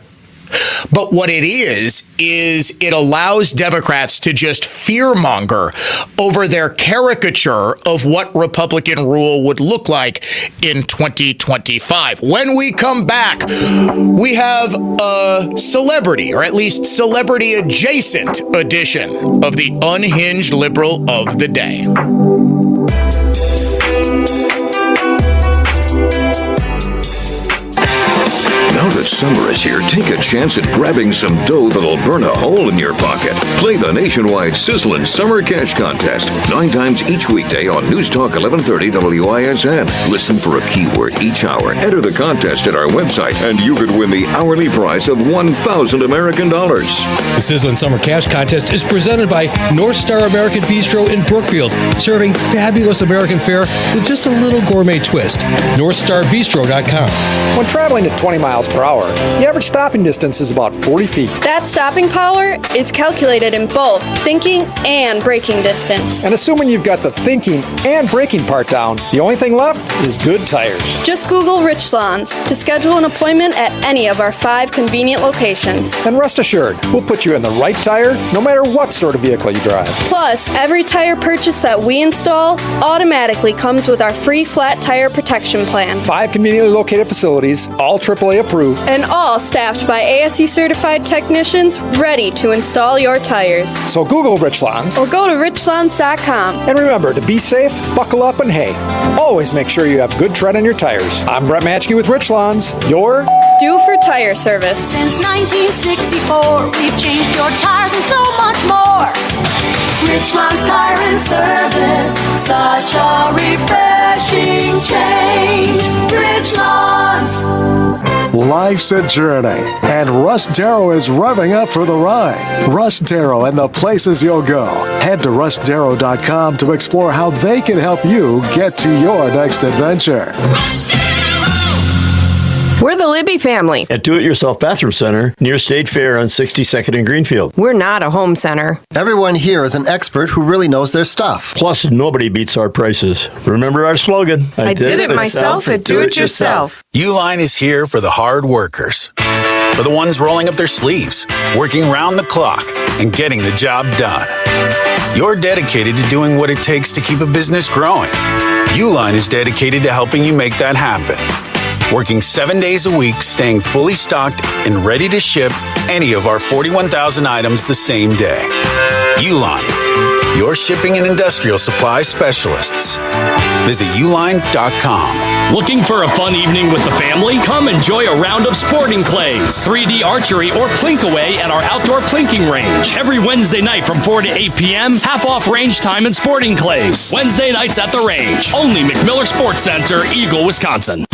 But what it is it allows Democrats to just fearmonger over their caricature of what Republican rule would look like in 2025. When we come back, we have a celebrity, or at least celebrity-adjacent edition of the Unhinged Liberal of the Day. Now that summer is here, take a chance at grabbing some dough that'll burn a hole in your pocket. Play the nationwide Sizzlin' Summer Cash Contest 9 times each weekday on News Talk 1130 WISN. Listen for a keyword each hour. Enter the contest at our website, and you could win the hourly prize of $1,000 American dollars. The Sizzlin' Summer Cash Contest is presented by North Star American Bistro in Brookfield, serving fabulous American fare with just a little gourmet twist. NorthStarBistro.com. When traveling at 20 miles per hour, the average stopping distance is about 40 feet. That stopping power is calculated in both thinking and braking distance. And assuming you've got the thinking and braking part down, the only thing left is good tires. Just Google Richlands to schedule an appointment at any of our 5 convenient locations. And rest assured, we'll put you in the right tire no matter what sort of vehicle you drive. Plus, every tire purchase that we install automatically comes with our free flat tire protection plan. 5 conveniently located facilities, all AAA approved. And all staffed by ASE certified technicians ready to install your tires. So Google Richlands. Or go to richlands.com. And remember to be safe, buckle up, and hey, always make sure you have good tread on your tires. I'm Brett Matchke with Richlands, your due for tire service. Since 1964, we've changed your tires and so much more. Richland's Tire and Service, such a refreshing change. Richland's. Life's a journey, and Russ Darrow is revving up for the ride. Russ Darrow and the places you'll go. Head to russdarrow.com to explore how they can help you get to your next adventure. We're the Libby family. At Do-It-Yourself Bathroom Center near State Fair on 62nd and Greenfield. We're not a home center. Everyone here is an expert who really knows their stuff. Plus, nobody beats our prices. Remember our slogan? I did it myself at Do-It-Yourself. Uline is here for the hard workers. For the ones rolling up their sleeves, working round the clock, and getting the job done. You're dedicated to doing what it takes to keep a business growing. Uline is dedicated to helping you make that happen. Working 7 days a week, staying fully stocked and ready to ship any of our 41,000 items the same day. Uline, your shipping and industrial supply specialists. Visit uline.com. Looking for a fun evening with the family? Come enjoy a round of sporting clays, 3D archery, or plink away at our outdoor plinking range. Every Wednesday night from 4 to 8 p.m., half off range time in sporting clays. Wednesday nights at the range. Only McMiller Sports Center, Eagle, Wisconsin.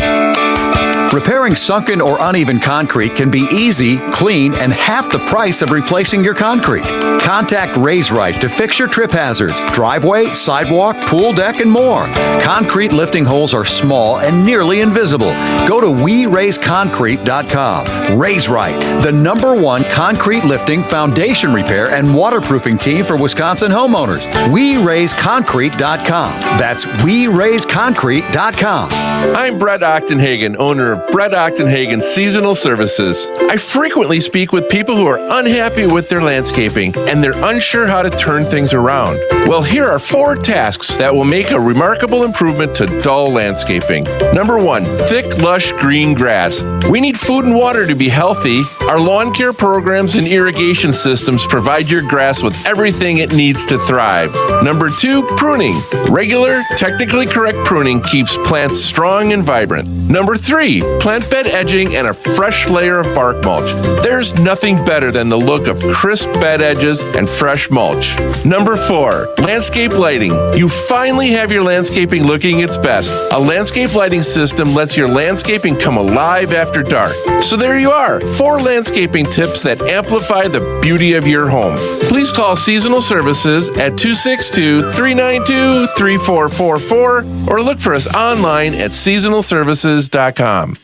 Repairing sunken or uneven concrete can be easy, clean, and half the price of replacing your concrete. Contact Raise Right to fix your trip hazards, driveway, sidewalk, pool deck, and more. Concrete lifting holes are small and nearly invisible. Go to WeRaiseConcrete.com. Raise Right, the #1 concrete lifting, foundation repair, and waterproofing team for Wisconsin homeowners. WeRaiseConcrete.com. That's WeRaiseConcrete.com. I'm Brett Ochtenhagen, owner of Brett Ochtenhagen Seasonal Services. I frequently speak with people who are unhappy with their landscaping and they're unsure how to turn things around. Well, here are 4 tasks that will make a remarkable improvement to dull landscaping. Number 1, thick, lush green grass. We need food and water to be healthy. Our lawn care programs and irrigation systems provide your grass with everything it needs to thrive. Number 2, pruning. Regular, technically correct pruning keeps plants strong and vibrant. Number 3, plant bed edging and a fresh layer of bark mulch. There's nothing better than the look of crisp bed edges and fresh mulch. Number 4, landscape lighting. You finally have your landscaping looking its best. A landscape lighting system lets your landscaping come alive after dark. So there you are, 4 landscaping tips that amplify the beauty of your home. Please call Seasonal Services at 262-392-3444 or look for us online at seasonalservices.com.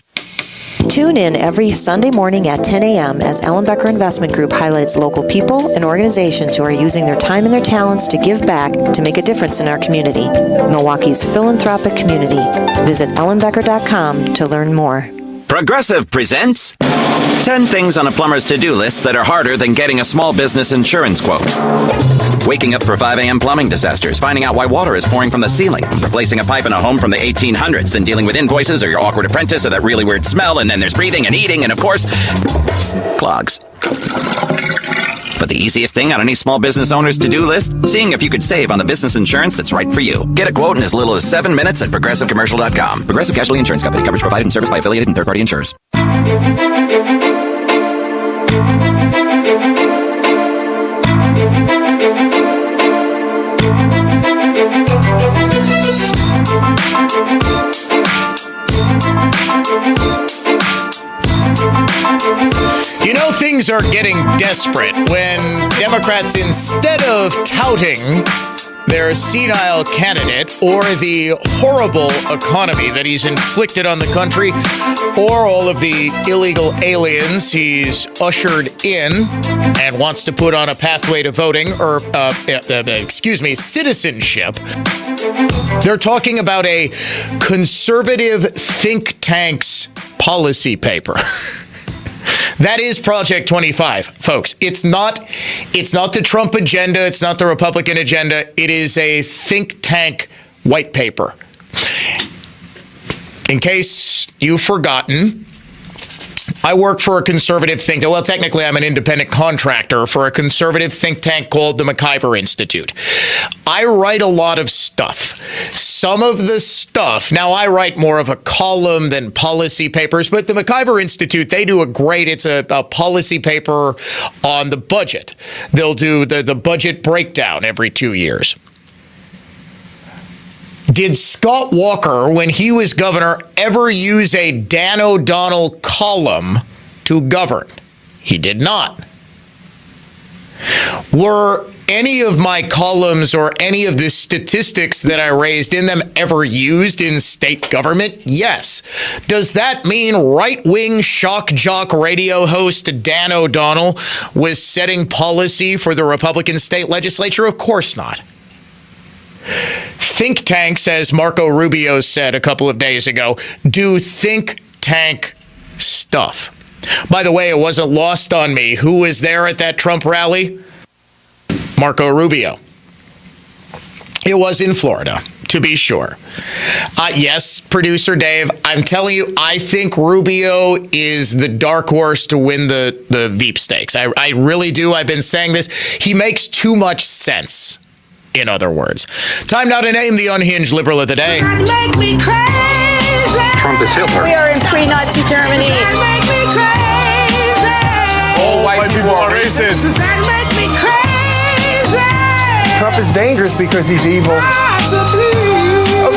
Tune in every Sunday morning at 10 a.m. as Ellenbecker Investment Group highlights local people and organizations who are using their time and their talents to give back to make a difference in our community. Milwaukee's philanthropic community. Visit ellenbecker.com to learn more. Progressive presents 10 things on a plumber's to-do list that are harder than getting a small business insurance quote. Waking up for 5 a.m. plumbing disasters, finding out why water is pouring from the ceiling, replacing a pipe in a home from the 1800s, then dealing with invoices or your awkward apprentice or that really weird smell, and then there's breathing and eating and, of course, clogs. But the easiest thing on any small business owner's to-do list? Seeing if you could save on the business insurance that's right for you. Get a quote in as little as 7 minutes at ProgressiveCommercial.com. Progressive Casualty Insurance Company. Coverage provided and serviced by affiliated and third-party insurers. You know, things are getting desperate when Democrats, instead of touting their senile candidate or the horrible economy that he's inflicted on the country or all of the illegal aliens he's ushered in and wants to put on a pathway to voting or, citizenship, they're talking about a conservative think tank's policy paper. That is Project 25, folks. It's not the Trump agenda. It's not the Republican agenda. It is a think tank white paper. In case you've forgotten, I work for a conservative think tank. Well, technically, I'm an independent contractor for a conservative think tank called the MacIver Institute. I write a lot of stuff. Some of the stuff, now I write more of a column than policy papers, but the MacIver Institute, they do it's a policy paper on the budget. They'll do the budget breakdown every 2 years. Did Scott Walker, when he was governor, ever use a Dan O'Donnell column to govern? He did not. Were any of my columns or any of the statistics that I raised in them ever used in state government? Yes. Does that mean right-wing shock jock radio host Dan O'Donnell was setting policy for the Republican state legislature? Of course not. Think tanks, as Marco Rubio said a couple of days ago, do think tank stuff. By the way, it wasn't lost on me. Who was there at that Trump rally? Marco Rubio. It was in Florida, to be sure. Yes, producer Dave, I'm telling you, I think Rubio is the dark horse to win the Veep stakes. I really do. I've been saying this. He makes too much sense. In other words, time now to name the unhinged liberal of the day. Make me crazy. Trump is Hitler. We are in pre-Nazi Germany. Make me crazy. All white people are racist. Does that make me crazy? Trump is dangerous because he's evil.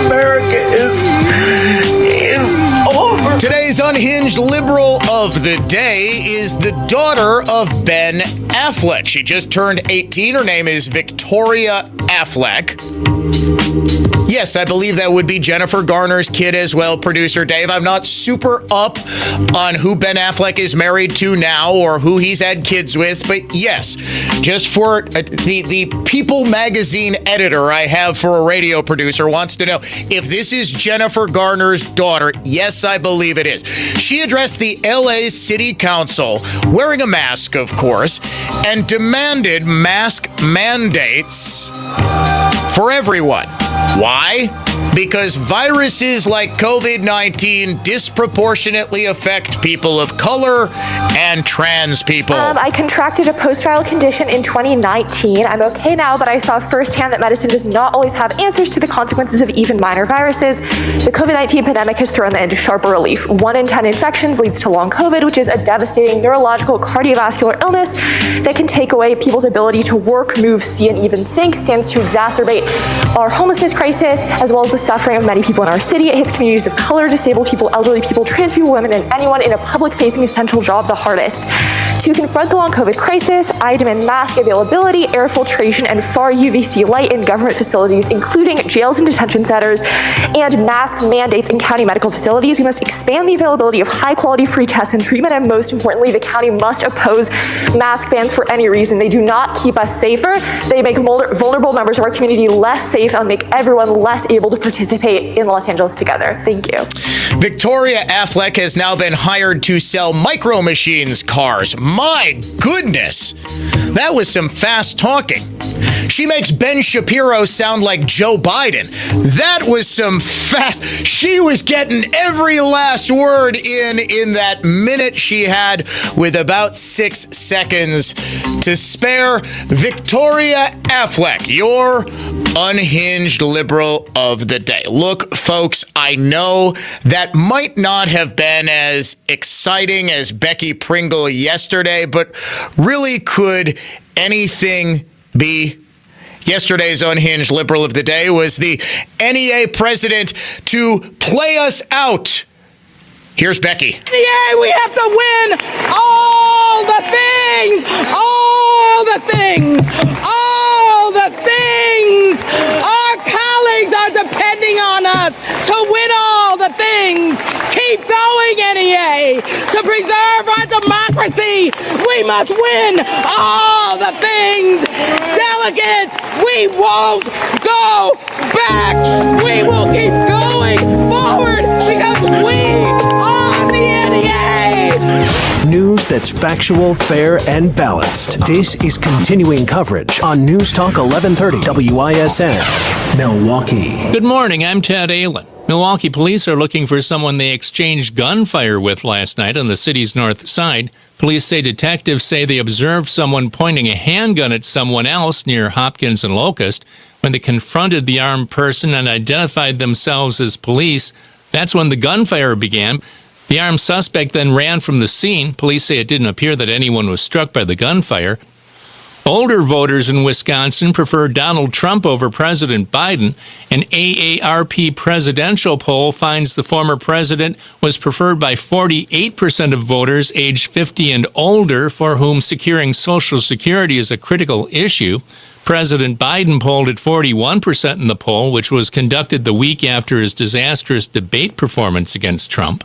America is over. Today's unhinged liberal of the day is the daughter of Ben Affleck. She just turned 18. Her name is Victoria Affleck. Yes, I believe that would be Jennifer Garner's kid as well, producer Dave. I'm not super up on who Ben Affleck is married to now or who he's had kids with, but yes, just for the People magazine editor I have for a radio producer wants to know if this is Jennifer Garner's daughter. Yes, I believe it is. She addressed the LA City Council, wearing a mask, of course, and demanded mask mandates for everyone. Why? Because viruses like COVID-19 disproportionately affect people of color and trans people. I contracted a post-viral condition in 2019. I'm okay now, but I saw firsthand that medicine does not always have answers to the consequences of even minor viruses. The COVID-19 pandemic has thrown that into sharper relief. 1 in 10 infections leads to long COVID, which is a devastating neurological cardiovascular illness that can take away people's ability to work, move, see, and even think, stands to exacerbate our homelessness crisis, as well as the suffering of many people in our city. It hits communities of color, disabled people, elderly people, trans people, women, and anyone in a public-facing essential job the hardest. To confront the long COVID crisis, I demand mask availability, air filtration, and far UVC light in government facilities, including jails and detention centers, and mask mandates in county medical facilities. We must expand the availability of high-quality free tests and treatment, and most importantly, the county must oppose mask bans for any reason. They do not keep us safer. They make vulnerable members of our community less safe and make everyone less able to participate in Los Angeles together. Thank you. Victoria Affleck has now been hired to sell Micro Machines cars. My goodness, that was some fast talking. She makes Ben Shapiro sound like Joe Biden. That was some fast. She was getting every last word in that minute she had with about 6 seconds to spare. Victoria Affleck, your unhinged liberal of the day. Look, folks, I know that might not have been as exciting as Becky Pringle yesterday, but really could anything be? Yesterday's unhinged liberal of the day was the NEA president to play us out. Here's Becky. NEA, we have to win all the things, all the things, all the things. Our colleagues are depending on us to win all the things. Keep going, NEA. To preserve our democracy, we must win all the things. Delegates, we won't go back. We will keep going forward because we are the NEA. News that's factual, fair, and balanced. This is continuing coverage on News Talk 1130 WISN, Milwaukee. Good morning, I'm Ted Allen. Milwaukee police are looking for someone they exchanged gunfire with last night on the city's north side. Police say detectives say they observed someone pointing a handgun at someone else near Hopkins and Locust. When they confronted the armed person and identified themselves as police, that's when the gunfire began. The armed suspect then ran from the scene. Police say it didn't appear that anyone was struck by the gunfire. Older voters in Wisconsin prefer Donald Trump over President Biden. An AARP presidential poll finds the former president was preferred by 48% of voters aged 50 and older, for whom securing Social Security is a critical issue. President Biden polled at 41% in the poll, which was conducted the week after his disastrous debate performance against Trump.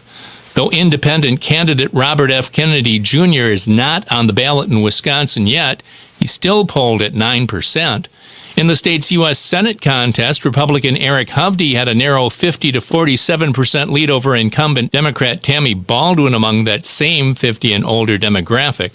Though independent candidate Robert F. Kennedy Jr. is not on the ballot in Wisconsin yet, he still polled at 9%. In the state's U.S. Senate contest, Republican Eric Hovde had a narrow 50 to 47% lead over incumbent Democrat Tammy Baldwin among that same 50 and older demographic.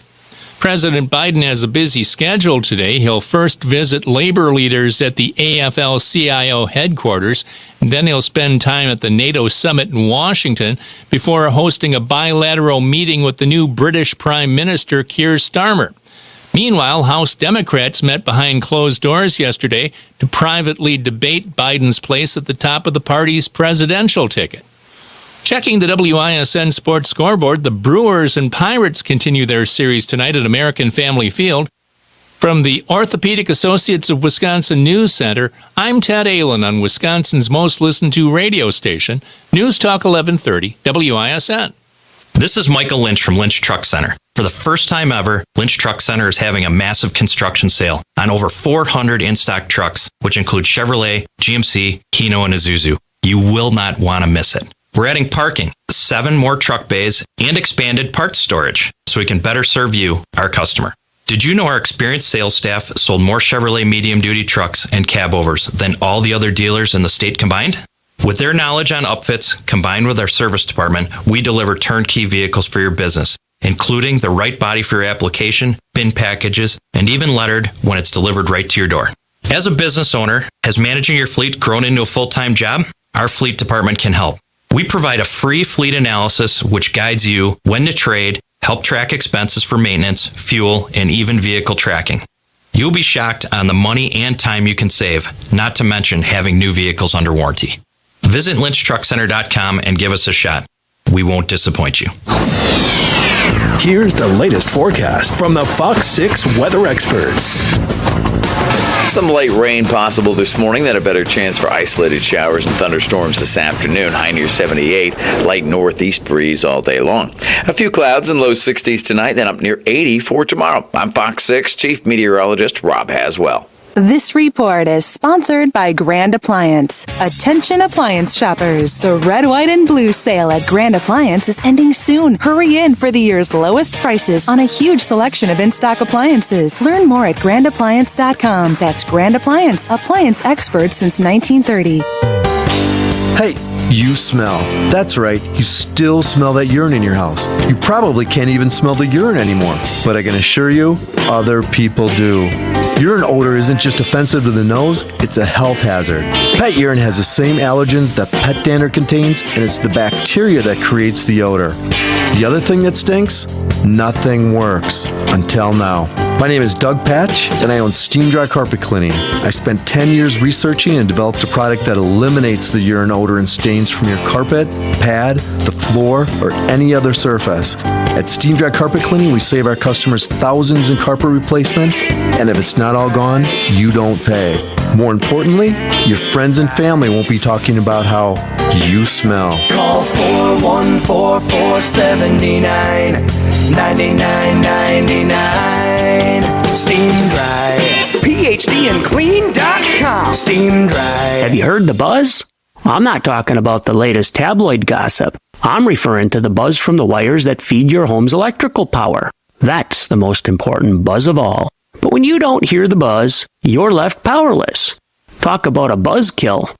President Biden has a busy schedule today. He'll first visit labor leaders at the AFL-CIO headquarters, and then he'll spend time at the NATO summit in Washington before hosting a bilateral meeting with the new British Prime Minister Keir Starmer. Meanwhile, House Democrats met behind closed doors yesterday to privately debate Biden's place at the top of the party's presidential ticket. Checking the WISN Sports Scoreboard, the Brewers and Pirates continue their series tonight at American Family Field. From the Orthopedic Associates of Wisconsin News Center, I'm Ted Allen on Wisconsin's most listened to radio station, News Talk 1130 WISN. This is Michael Lynch from Lynch Truck Center. For the first time ever, Lynch Truck Center is having a massive construction sale on over 400 in-stock trucks, which include Chevrolet, GMC, Hino, and Isuzu. You will not want to miss it. We're adding parking, 7 more truck bays, and expanded parts storage, so we can better serve you, our customer. Did you know our experienced sales staff sold more Chevrolet medium-duty trucks and cab-overs than all the other dealers in the state combined? With their knowledge on upfits, combined with our service department, we deliver turnkey vehicles for your business, including the right body for your application, bin packages, and even lettered when it's delivered right to your door. As a business owner, has managing your fleet grown into a full-time job? Our fleet department can help. We provide a free fleet analysis which guides you when to trade, help track expenses for maintenance, fuel, and even vehicle tracking. You'll be shocked on the money and time you can save, not to mention having new vehicles under warranty. Visit LynchTruckCenter.com and give us a shot. We won't disappoint you. Here's the latest forecast from the Fox 6 weather experts. Some light rain possible this morning, then a better chance for isolated showers and thunderstorms this afternoon. High near 78, light northeast breeze all day long. A few clouds in low 60s tonight, then up near 80 for tomorrow. I'm Fox 6 Chief Meteorologist Rob Haswell. This report is sponsored by Grand Appliance. Attention appliance shoppers. The red, white, and blue sale at Grand Appliance is ending soon. Hurry in for the year's lowest prices on a huge selection of in-stock appliances. Learn more at grandappliance.com. That's Grand Appliance, appliance experts since 1930. Hey, you smell. That's right, you still smell that urine in your house. You probably can't even smell the urine anymore. But I can assure you, other people do. Urine odor isn't just offensive to the nose, it's a health hazard. Pet urine has the same allergens that pet dander contains, and it's the bacteria that creates the odor. The other thing that stinks? Nothing works. Until now. My name is Doug Patch, and I own Steam Dry Carpet Cleaning. I spent 10 years researching and developed a product that eliminates the urine odor and stains from your carpet, pad, the floor, or any other surface. At Steam Dry Carpet Cleaning, we save our customers thousands in carpet replacement, and if it's not all gone, you don't pay. More importantly, your friends and family won't be talking about how you smell. Call 414-479-9999. Steam Dry. PhDandClean.com. Steam Dry. Have you heard the buzz? I'm not talking about the latest tabloid gossip. I'm referring to the buzz from the wires that feed your home's electrical power. That's the most important buzz of all. But when you don't hear the buzz, you're left powerless. Talk about a buzzkill.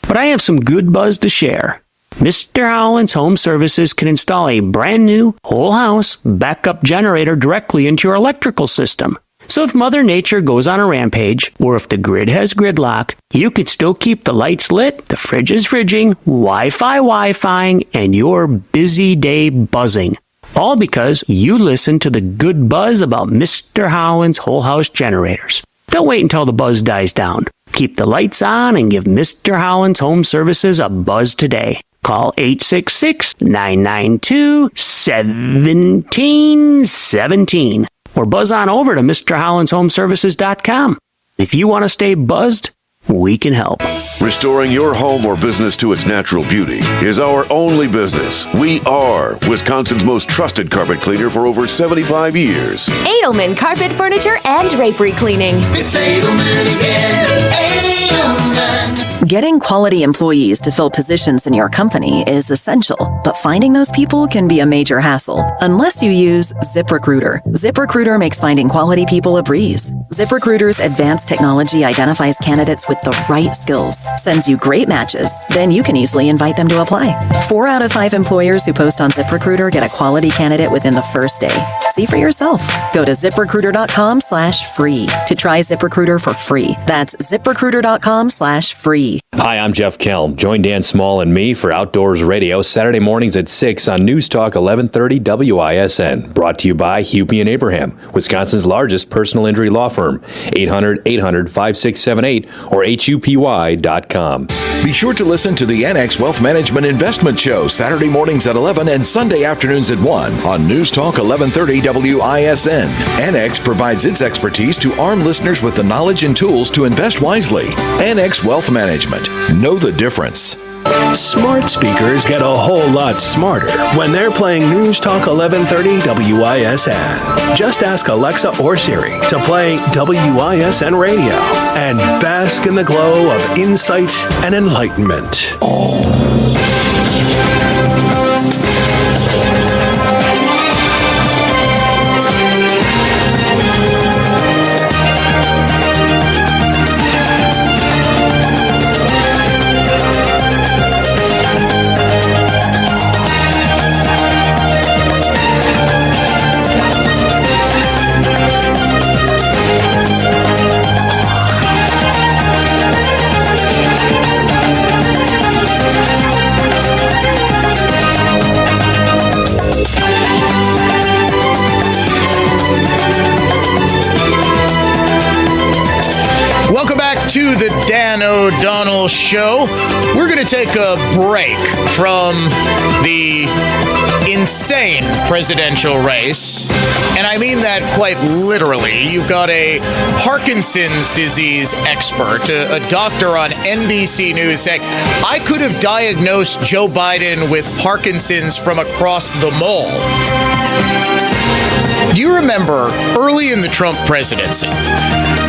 But I have some good buzz to share. Mr. Howland's Home Services can install a brand new, whole house backup generator directly into your electrical system. So if Mother Nature goes on a rampage, or if the grid has gridlock, you could still keep the lights lit, the fridge is fridging, Wi-Fiing, and your busy day buzzing. All because you listen to the good buzz about Mr. Howland's whole house generators. Don't wait until the buzz dies down. Keep the lights on and give Mr. Howland's Home Services a buzz today. Call 866-992-1717 or buzz on over to MrHowlandsHomeservices.com. If you want to stay buzzed, we can help. Restoring your home or business to its natural beauty is our only business. We are Wisconsin's most trusted carpet cleaner for over 75 years. Edelman Carpet, Furniture, and Drapery Cleaning. It's Edelman again. Edelman. Getting quality employees to fill positions in your company is essential, but finding those people can be a major hassle unless you use ZipRecruiter. ZipRecruiter makes finding quality people a breeze. ZipRecruiter's advanced technology identifies candidates with the right skills, sends you great matches, then you can easily invite them to apply. 4 out of 5 employers who post on ZipRecruiter get a quality candidate within the first day. See for yourself. Go to ZipRecruiter.com/free to try ZipRecruiter for free. That's ZipRecruiter.com/free. Hi, I'm Jeff Kelm. Join Dan Small and me for Outdoors Radio Saturday mornings at 6 on News Talk 1130 WISN. Brought to you by Hupy & Abraham, Wisconsin's largest personal injury law firm. 800-800-5678 or HUPY.com. Be sure to listen to the Annex Wealth Management Investment Show Saturday mornings at 11 and Sunday afternoons at 1 on News Talk 1130 WISN. Annex provides its expertise to arm listeners with the knowledge and tools to invest wisely. Annex Wealth Management. Know the difference. Smart speakers get a whole lot smarter when they're playing News Talk 1130 WISN. Just ask Alexa or Siri to play WISN Radio and bask in the glow of insight and enlightenment. Welcome back to the Dan O'Donnell Show. We're going to take a break from the insane presidential race. And I mean that quite literally. You've got a Parkinson's disease expert, a doctor on NBC News saying, I could have diagnosed Joe Biden with Parkinson's from across the mall. Do you remember early in the Trump presidency?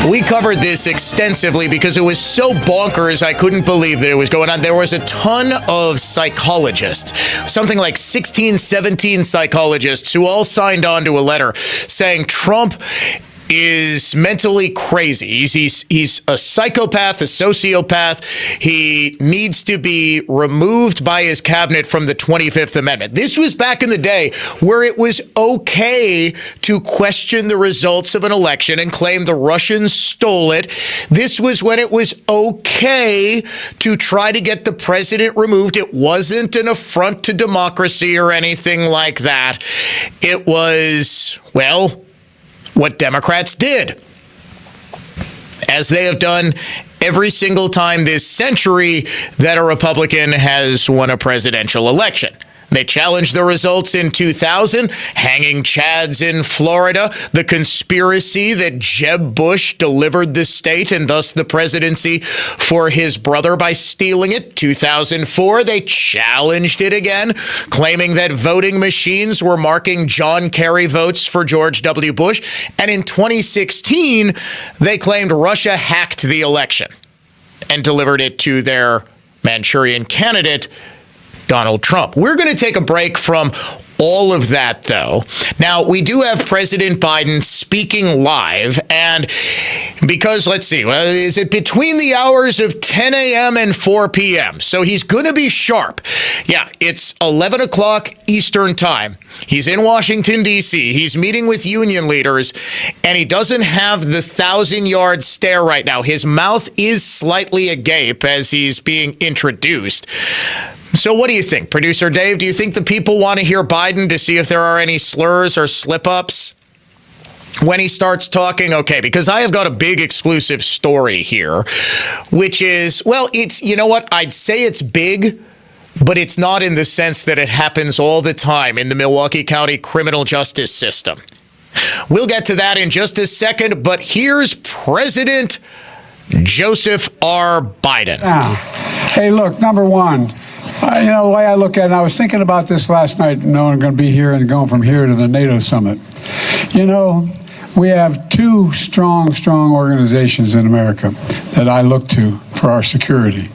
We covered this extensively because it was so bonkers, I couldn't believe that it was going on. There was a ton of psychologists, something like 16, 17 psychologists who all signed on to a letter saying Trump is mentally crazy. He's a psychopath, a sociopath. He needs to be removed by his cabinet from the 25th Amendment. This was back in the day where it was okay to question the results of an election and claim the Russians stole it. This was when it was okay to try to get the president removed. It wasn't an affront to democracy or anything like that. It was, well, what Democrats did, as they have done every single time this century that a Republican has won a presidential election. They challenged the results in 2000, hanging Chads in Florida, the conspiracy that Jeb Bush delivered the state and thus the presidency for his brother by stealing it. 2004, they challenged it again, claiming that voting machines were marking John Kerry votes for George W. Bush. And in 2016, they claimed Russia hacked the election and delivered it to their Manchurian candidate, Donald Trump. We're going to take a break from all of that, though. Now, we do have President Biden speaking live, and because, let's see, well, is it between the hours of 10 a.m. and 4 p.m.? So he's going to be sharp. Yeah, it's 11 o'clock Eastern time. He's in Washington, D.C. He's meeting with union leaders, and he doesn't have the 1,000-yard stare right now. His mouth is slightly agape as he's being introduced. So what do you think, Producer Dave? Do you think the people want to hear Biden to see if there are any slurs or slip-ups when he starts talking? Okay, because I have got a big exclusive story here, which is, well, it's, you know what? I'd say it's big, but it's not in the sense that it happens all the time in the Milwaukee County criminal justice system. We'll get to that in just a second, but here's President Joseph R. Biden. Now, hey, look, number one, the way I look at it, I was thinking about this last night, knowing I'm going to be here and going from here to the NATO summit. We have two strong organizations in America that I look to for our security.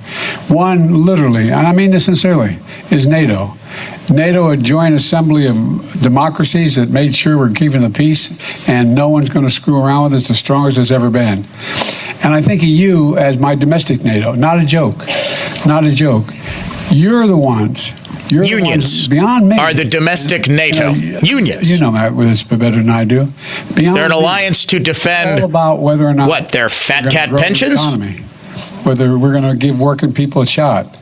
One, literally, and I mean this sincerely, is NATO. NATO, a joint assembly of democracies that made sure we're keeping the peace, and no one's going to screw around with it. It's the strongest it's ever been. And I think of you as my domestic NATO. Not a joke. Not a joke. You're the ones. Unions beyond me are the domestic NATO. Unions. You know this better than I do. They're an alliance to defend. All about whether or not what their fat cat pensions. Economy, whether we're going to give working people a shot.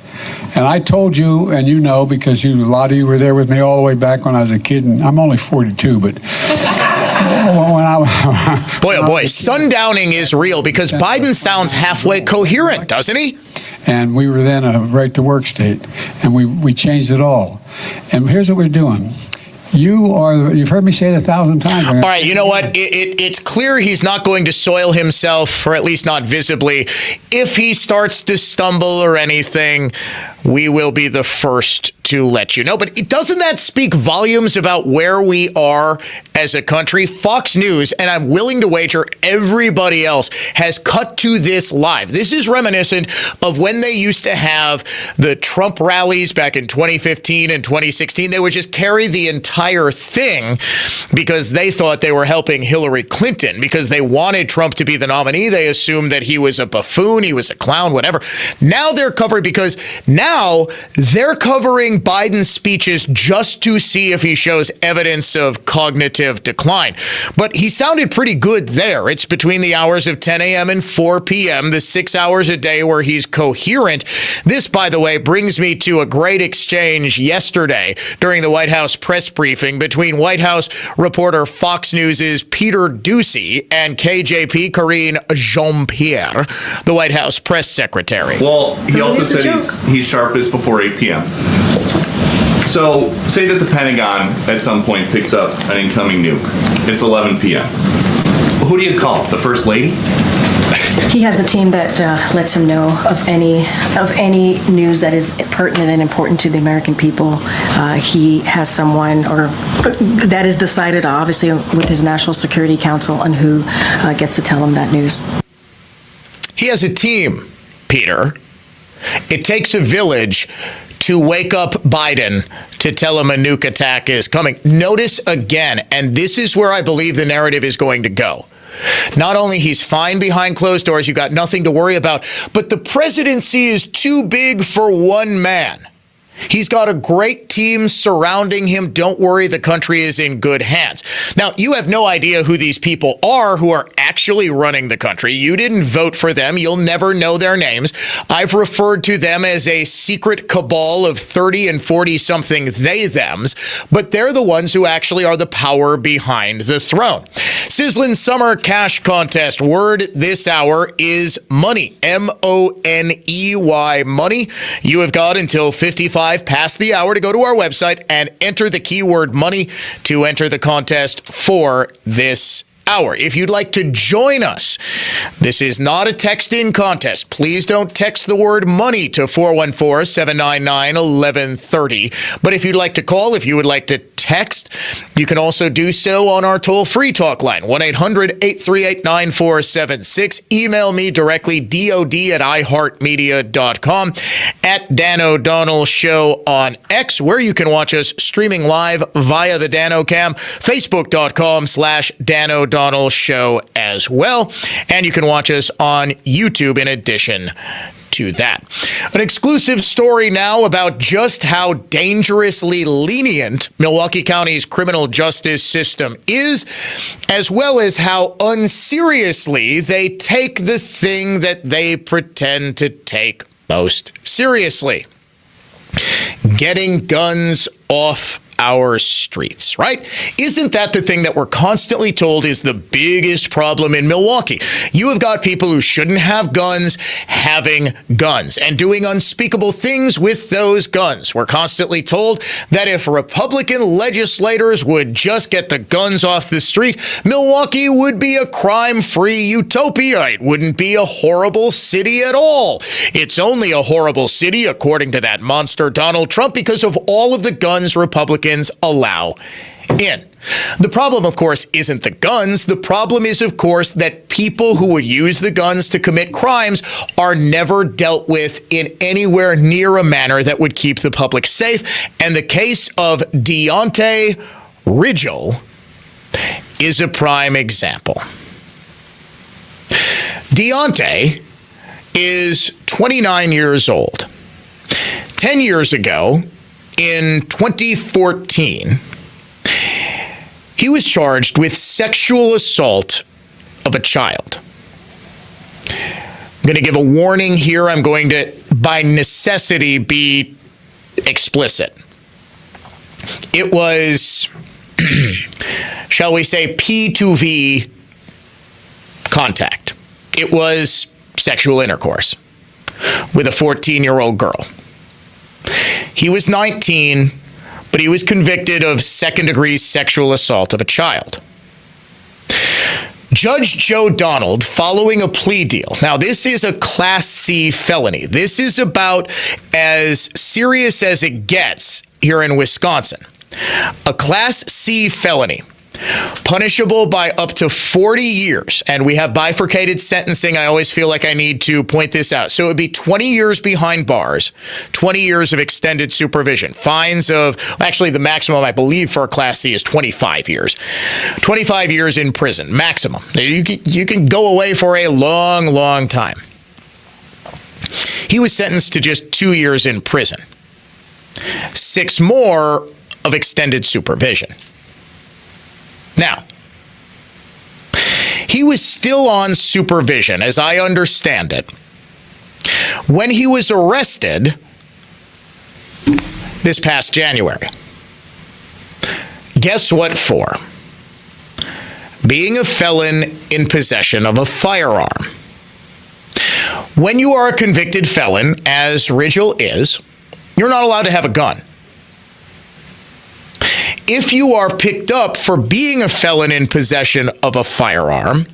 And I told you, and you know, because a lot of you were there with me all the way back when I was a kid, and I'm only 42, but. Boy, sundowning is real because Biden sounds halfway coherent, doesn't he? And we were then a right-to-work state, and we changed it all. And here's what we're doing. You've heard me say it 1,000 times. All right, you know what? It's clear he's not going to soil himself, or at least not visibly. If he starts to stumble or anything, we will be the first to let you know. But doesn't that speak volumes about where we are as a country? Fox News, and I'm willing to wager everybody else, has cut to this live. This is reminiscent of when they used to have the Trump rallies back in 2015 and 2016. They would just carry the entire thing because they thought they were helping Hillary Clinton, because they wanted Trump to be the nominee. They assumed that he was a buffoon, he was a clown, whatever. Now they're covering, because now they're covering Biden's speeches just to see if he shows evidence of cognitive decline. But he sounded pretty good there. It's between the hours of 10 a.m. and 4 p.m., the 6 hours a day where he's coherent. This, by the way, brings me to a great exchange yesterday during the White House press briefing between White House reporter Fox News' Peter Doocy and KJP Karine Jean-Pierre, the White House press secretary. Well, he also said he's sharpest before 8 p.m. So, say that the Pentagon at some point picks up an incoming nuke. It's 11 p.m. Who do you call? The First Lady? He has a team that lets him know of any news that is pertinent and important to the American people. He has someone, or that is decided obviously with his National Security Council, on who gets to tell him that news. He has a team, Peter. It takes a village to wake up Biden to tell him a nuke attack is coming. Notice again, and this is where I believe the narrative is going to go. Not only he's fine behind closed doors, you got nothing to worry about, but the presidency is too big for one man. He's got a great team surrounding him. Don't worry, the country is in good hands. Now, you have no idea who these people are who are actually running the country. You didn't vote for them. You'll never know their names. I've referred to them as a secret cabal of 30 and 40-something they-thems, but they're the ones who actually are the power behind the throne. Sizzling summer cash contest. Word this hour is money. M-O-N-E-Y, money. You have got until 55 past the hour to go to our website and enter the keyword money to enter the contest for this hour. If you'd like to join us, this is not a text-in contest. Please don't text the word money to 414-799-1130. But if you'd like to call, if you would like to text, you can also do so on our toll-free talk line, 1-800-838-9476. Email me directly, dod@iheartmedia.com, at Dan O'Donnell Show on X, where you can watch us streaming live via the DanoCam, facebook.com/Dan O'Donnell Show as well. And you can watch us on YouTube in addition to that. An exclusive story now about just how dangerously lenient Milwaukee County's criminal justice system is, as well as how unseriously they take the thing that they pretend to take most seriously: getting guns off our streets, right? Isn't that the thing that we're constantly told is the biggest problem in Milwaukee? You have got people who shouldn't have guns having guns and doing unspeakable things with those guns. We're constantly told that if Republican legislators would just get the guns off the street, Milwaukee would be a crime-free utopia. It wouldn't be a horrible city at all. It's only a horrible city, according to that monster Donald Trump, because of all of the guns Republicans allow in. The problem, of course, isn't the guns. The problem is, of course, that people who would use the guns to commit crimes are never dealt with in anywhere near a manner that would keep the public safe. And the case of Deontay Ridgel is a prime example. Deontay is 29 years old. 10 years ago, in 2014, he was charged with sexual assault of a child. I'm going to give a warning here. I'm going to, by necessity, be explicit. It was, shall we say, P2V contact. It was sexual intercourse with a 14-year-old girl. He was 19, but he was convicted of second-degree sexual assault of a child. Judge Joe Donald, following a plea deal. Now, this is a Class C felony. This is about as serious as it gets here in Wisconsin. A Class C felony, punishable by up to 40 years. And we have bifurcated sentencing. I always feel like I need to point this out. So it would be 20 years behind bars, 20 years of extended supervision, fines of, actually the maximum I believe for a Class C is 25 years. 25 years in prison, maximum. You can go away for a long, long time. He was sentenced to just 2 years in prison. 6 more of extended supervision. Now, he was still on supervision, as I understand it, when he was arrested this past January. Guess what for? Being a felon in possession of a firearm. When you are a convicted felon, as Ridgel is, you're not allowed to have a gun. If you are picked up for being a felon in possession of a firearm,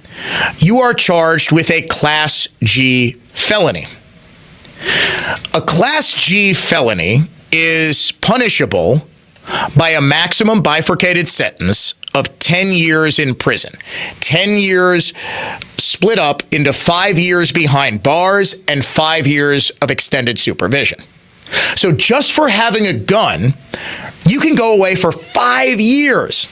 you are charged with a Class G felony. A Class G felony is punishable by a maximum bifurcated sentence of 10 years in prison. 10 years split up into 5 years behind bars and 5 years of extended supervision. So just for having a gun, you can go away for 5 years,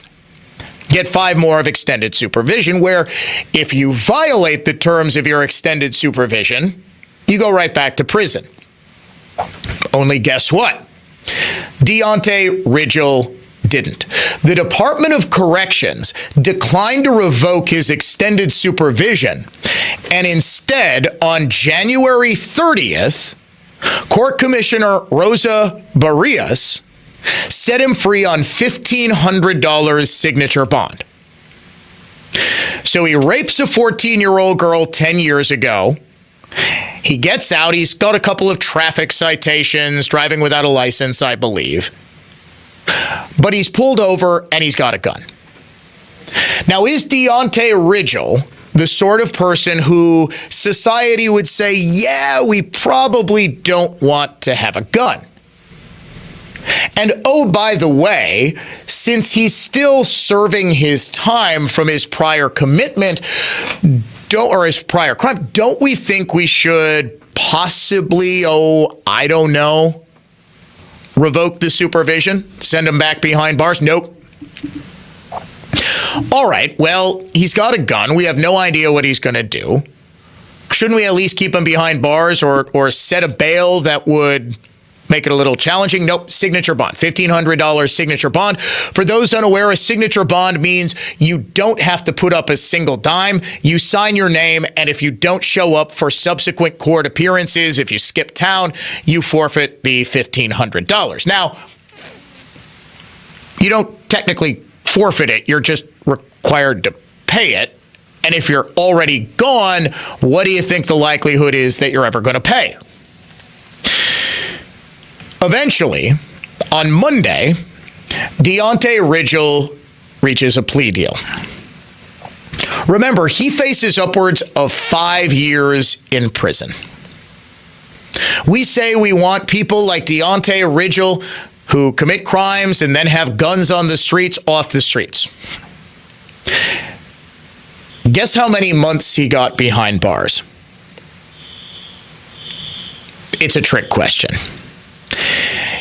get 5 more of extended supervision, where if you violate the terms of your extended supervision, you go right back to prison. Only guess what? Deontay Ridgel didn't. The Department of Corrections declined to revoke his extended supervision, and instead, on January 30th, Court Commissioner Rosa Barrios set him free on $1,500 signature bond. So he rapes a 14-year-old girl 10 years ago. He gets out. He's got a couple of traffic citations, driving without a license, I believe. But he's pulled over and he's got a gun. Now, is Deontay Ridgel the sort of person who society would say, yeah, we probably don't want to have a gun? And oh, by the way, since he's still serving his time from his prior commitment, or his prior crime, don't we think we should possibly, I don't know, revoke the supervision, send him back behind bars? Nope. All right, well, he's got a gun. We have no idea what he's going to do. Shouldn't we at least keep him behind bars or set a bail that would make it a little challenging? Nope. Signature bond, $1,500 signature bond. For those unaware, a signature bond means you don't have to put up a single dime. You sign your name, and if you don't show up for subsequent court appearances, if you skip town, you forfeit the $1,500. Now, you don't technically forfeit it. You're just required to pay it. And if you're already gone, what do you think the likelihood is that you're ever going to pay? Eventually, on Monday, Deontay Ridgel reaches a plea deal. Remember, he faces upwards of 5 years in prison. We say we want people like Deontay Ridgel who commit crimes and then have guns on the streets off the streets. Guess how many months he got behind bars? It's a trick question.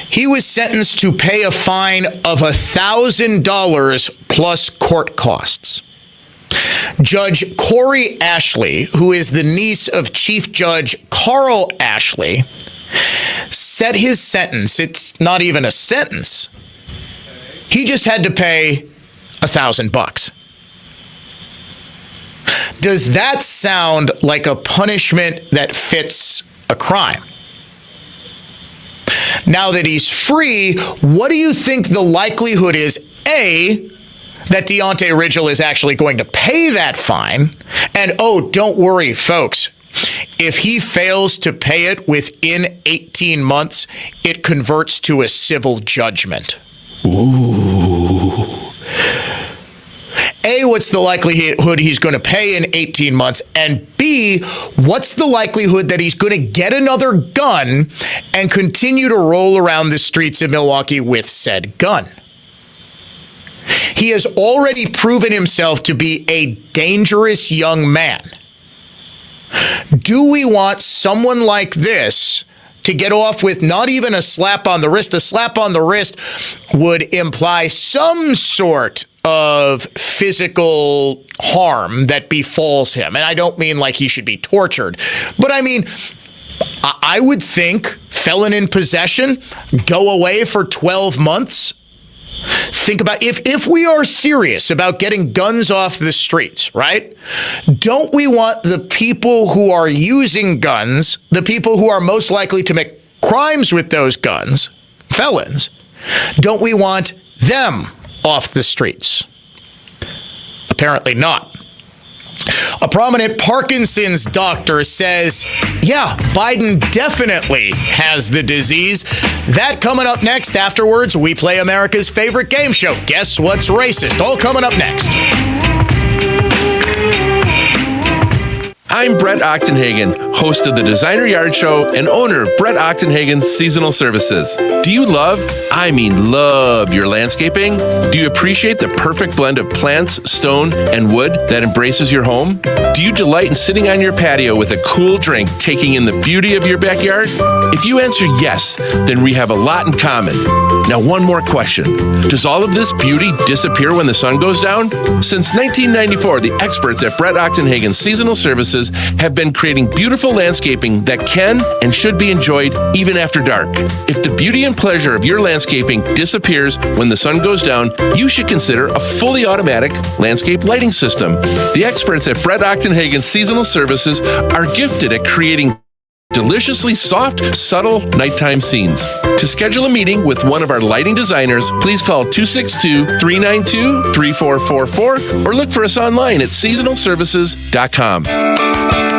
He was sentenced to pay a fine of $1,000 plus court costs. Judge Corey Ashley, who is the niece of Chief Judge Carl Ashley, set his sentence. It's not even a sentence. He just had to pay $1,000. Does that sound like a punishment that fits a crime? Now that he's free, what do you think the likelihood is, A, that Deontay Ridgel is actually going to pay that fine? And, don't worry, folks. If he fails to pay it within 18 months, it converts to a civil judgment. Ooh. A, what's the likelihood he's going to pay in 18 months? And B, what's the likelihood that he's going to get another gun and continue to roll around the streets of Milwaukee with said gun? He has already proven himself to be a dangerous young man. Do we want someone like this to get off with not even a slap on the wrist? A slap on the wrist would imply some sort of physical harm that befalls him. And I don't mean like he should be tortured, but I mean, I would think felon in possession, go away for 12 months. Think about if we are serious about getting guns off the streets, right? Don't we want the people who are using guns, the people who are most likely to make crimes with those guns, felons, don't we want them off the streets? Apparently not. A prominent Parkinson's doctor says, yeah, Biden definitely has the disease. That coming up next. Afterwards, we play America's favorite game show, Guess What's Racist? All coming up next. I'm Brett Ochtenhagen, host of the Designer Yard Show and owner of Brett Ochtenhagen Seasonal Services. Do you love your landscaping? Do you appreciate the perfect blend of plants, stone, and wood that embraces your home? Do you delight in sitting on your patio with a cool drink, taking in the beauty of your backyard? If you answer yes, then we have a lot in common. Now, one more question. Does all of this beauty disappear when the sun goes down? Since 1994, the experts at Brett Ochtenhagen Seasonal Services have been creating beautiful landscaping that can and should be enjoyed even after dark. If the beauty and pleasure of your landscaping disappears when the sun goes down, you should consider a fully automatic landscape lighting system. The experts at Brett Ochtenhagen Seasonal Services are gifted at creating deliciously soft, subtle nighttime scenes. To schedule a meeting with one of our lighting designers, please call 262-392-3444 or look for us online at seasonalservices.com.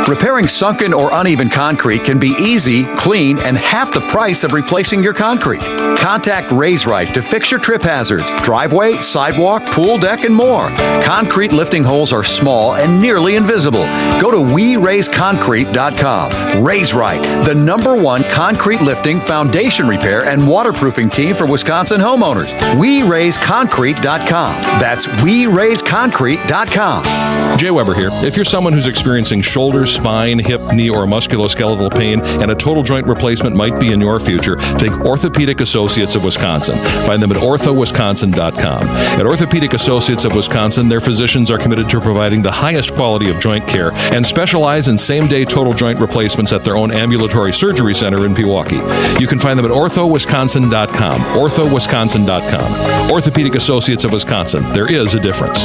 Repairing sunken or uneven concrete can be easy, clean, and half the price of replacing your concrete. Contact Raise Right to fix your trip hazards, driveway, sidewalk, pool deck, and more. Concrete lifting holes are small and nearly invisible. Go to WeRaiseConcrete.com. Raise Right, the #1 concrete lifting, foundation repair, and waterproofing team for Wisconsin homeowners. WeRaiseConcrete.com. That's WeRaiseConcrete.com. Jay Weber here. If you're someone who's experiencing shoulder, spine, hip, knee, or musculoskeletal pain and a total joint replacement might be in your future, think Orthopedic Associates of Wisconsin. Find them at orthowisconsin.com. At Orthopedic Associates of Wisconsin, their physicians are committed to providing the highest quality of joint care and specialize in same-day total joint replacements at their own ambulatory surgery center in Pewaukee. You can find them at orthowisconsin.com. orthowisconsin.com. Orthopedic Associates of Wisconsin. There is a difference.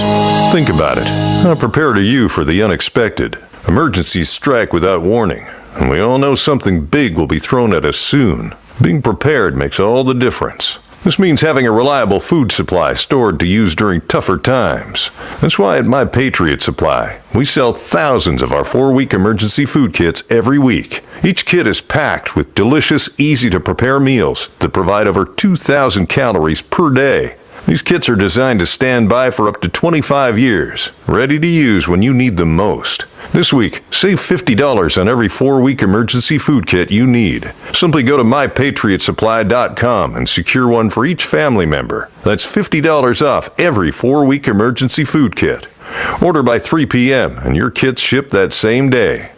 Think about it. How prepared are you for the unexpected? Emergencies strike without warning, and we all know something big will be thrown at us soon. Being prepared makes all the difference. This means having a reliable food supply stored to use during tougher times. That's why at My Patriot Supply, we sell thousands of our 4-week emergency food kits every week. Each kit is packed with delicious, easy-to-prepare meals that provide over 2,000 calories per day. These kits are designed to stand by for up to 25 years, ready to use when you need them most. This week, save $50 on every 4-week emergency food kit you need. Simply go to MyPatriotSupply.com and secure one for each family member. That's $50 off every 4-week emergency food kit. Order by 3 p.m. and your kit's shipped that same day.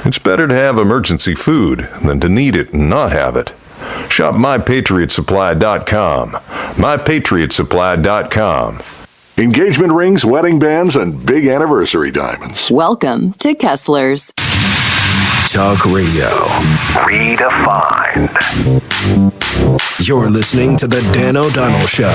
It's better to have emergency food than to need it and not have it. Shop MyPatriotSupply.com. MyPatriotSupply.com. Engagement rings, wedding bands, and big anniversary diamonds. Welcome to Kessler's Talk Radio. Redefined. You're listening to The Dan O'Donnell Show.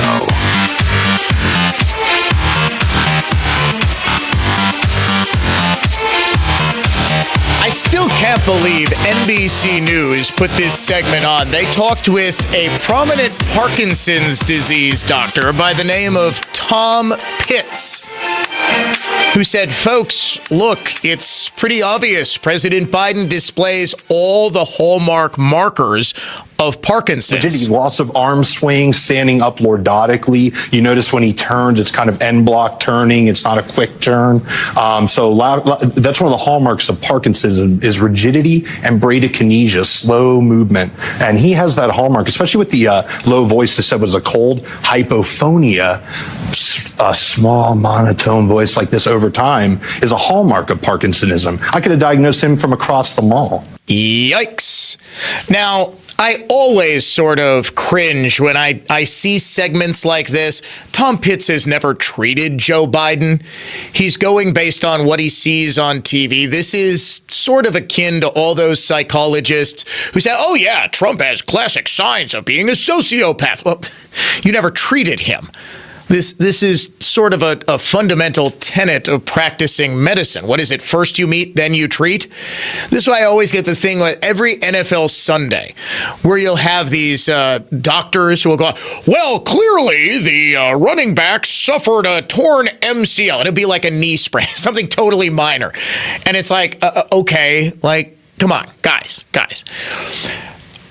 I still can't believe NBC News put this segment on. They talked with a prominent Parkinson's disease doctor by the name of Tom Pitts, who said, folks, look, it's pretty obvious. President Biden displays all the hallmark markers of Parkinson's. Rigidity, loss of arm swing, standing up lordotically. You notice when he turns, it's kind of en bloc turning. It's not a quick turn. So that's one of the hallmarks of Parkinson's is rigidity and bradykinesia, slow movement. And he has that hallmark, especially with the low voice that said was a cold, hypophonia. A small monotone voice like this over time is a hallmark of Parkinsonism. I could have diagnosed him from across the mall. Yikes. Now, I always sort of cringe when I see segments like this. Tom Pitts has never treated Joe Biden. He's going based on what he sees on TV. This is sort of akin to all those psychologists who said, oh yeah, Trump has classic signs of being a sociopath. Well, you never treated him. This is sort of a fundamental tenet of practicing medicine. What is it? First you meet, then you treat? This is why I always get the thing like every NFL Sunday where you'll have these doctors who will go, well, clearly the running back suffered a torn MCL. And it'll be like a knee sprain, something totally minor. And it's like, okay, like, come on, guys.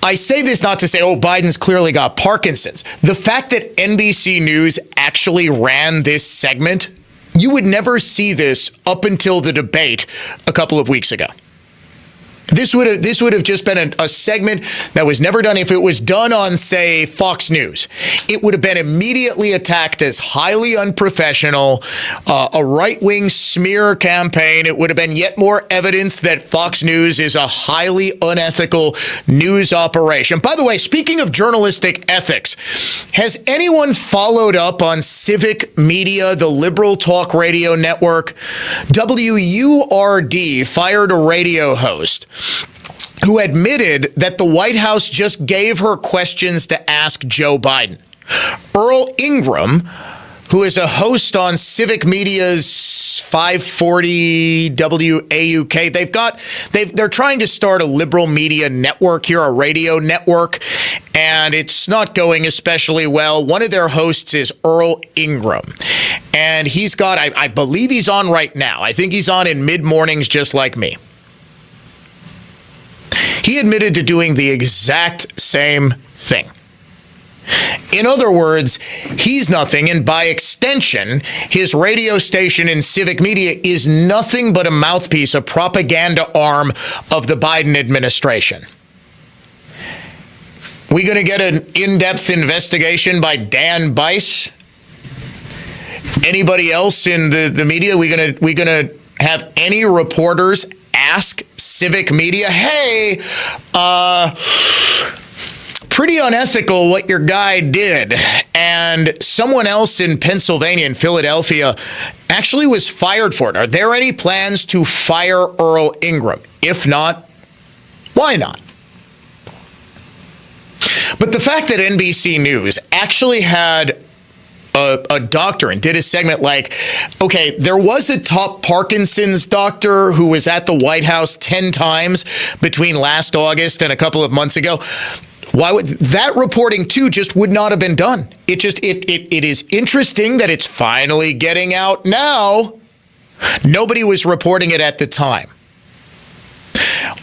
I say this not to say, oh, Biden's clearly got Parkinson's. The fact that NBC News actually ran this segment, you would never see this up until the debate a couple of weeks ago. This would have just been a segment that was never done. If it was done on, say, Fox News, it would have been immediately attacked as highly unprofessional, a right-wing smear campaign. It would have been yet more evidence that Fox News is a highly unethical news operation. By the way, speaking of journalistic ethics, has anyone followed up on Civic Media, the liberal talk radio network? WURD fired a radio host who admitted that the White House just gave her questions to ask Joe Biden. Earl Ingram, who is a host on Civic Media's 540 WAUK, they're trying to start a liberal media network here, a radio network, and it's not going especially well. One of their hosts is Earl Ingram, and he's got, I believe he's on right now. I think he's on in mid-mornings just like me. He admitted to doing the exact same thing. In other words, he's nothing, and by extension, his radio station and civic media is nothing but a mouthpiece, a propaganda arm of the Biden administration. We going to get an in-depth investigation by Dan Bice? Anybody else in the media? We gonna have any reporters ask civic media, hey, pretty unethical what your guy did. And someone else in Pennsylvania, in Philadelphia, actually was fired for it. Are there any plans to fire Earl Ingram? If not, why not? But the fact that NBC News actually had a doctor and did a segment like, okay, there was a top Parkinson's doctor who was at the White House 10 times between last August and a couple of months ago. Why would that reporting too just would not have been done? It is interesting that it's finally getting out now. Nobody was reporting it at the time.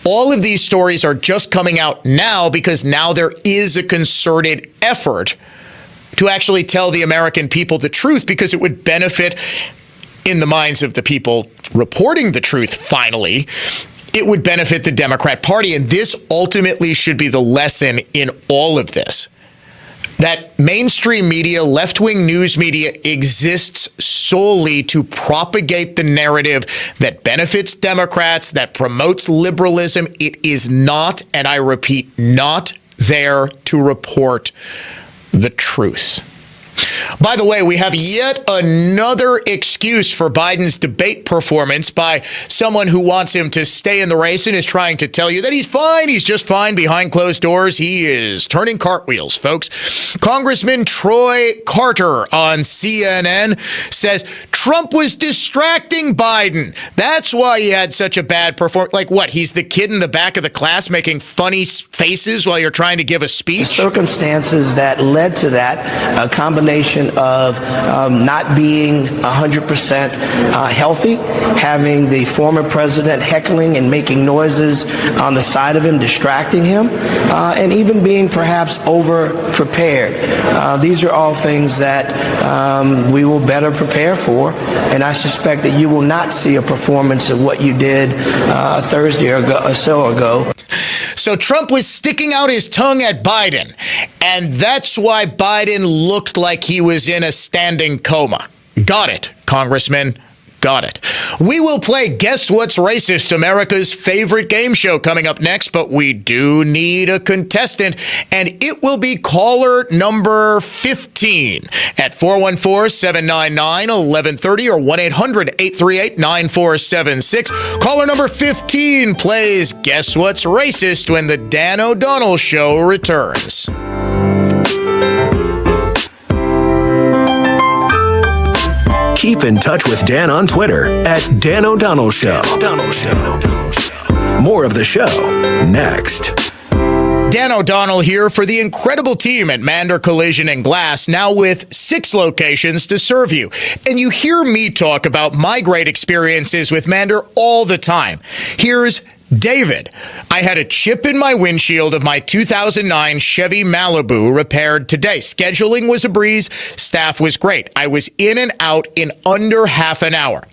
All of these stories are just coming out now because now there is a concerted effort to actually tell the American people the truth, because it would benefit, in the minds of the people reporting the truth finally, it would benefit the Democrat Party. And this ultimately should be the lesson in all of this. That mainstream media, left-wing news media, exists solely to propagate the narrative that benefits Democrats, that promotes liberalism. It is not, and I repeat, not there to report the truth. By the way, we have yet another excuse for Biden's debate performance by someone who wants him to stay in the race and is trying to tell you that he's fine. He's just fine behind closed doors. He is turning cartwheels, folks. Congressman Troy Carter on CNN says Trump was distracting Biden. That's why he had such a bad performance. Like what? He's the kid in the back of the class making funny faces while you're trying to give a speech? The circumstances that led to that, a combination of not being 100% healthy, having the former president heckling and making noises on the side of him, distracting him, and even being perhaps over-prepared. These are all things that we will better prepare for, and I suspect that you will not see a performance of what you did Thursday or so ago. So Trump was sticking out his tongue at Biden, and that's why Biden looked like he was in a standing coma. Got it, Congressman. Got it. We will play Guess What's Racist, America's favorite game show, coming up next, but we do need a contestant, and it will be caller number 15 at 414-799-1130 or 1-800-838-9476. Caller number 15 plays Guess What's Racist when the Dan O'Donnell Show returns. Keep in touch with Dan on Twitter at Dan O'Donnell Show. More of the show next. Dan O'Donnell here for the incredible team at Mander Collision and Glass, now with 6 locations to serve you. And you hear me talk about my great experiences with Mander all the time. Here's David. I had a chip in my windshield of my 2009 Chevy Malibu repaired today. Scheduling was a breeze. Staff was great. I was in and out in under half an hour.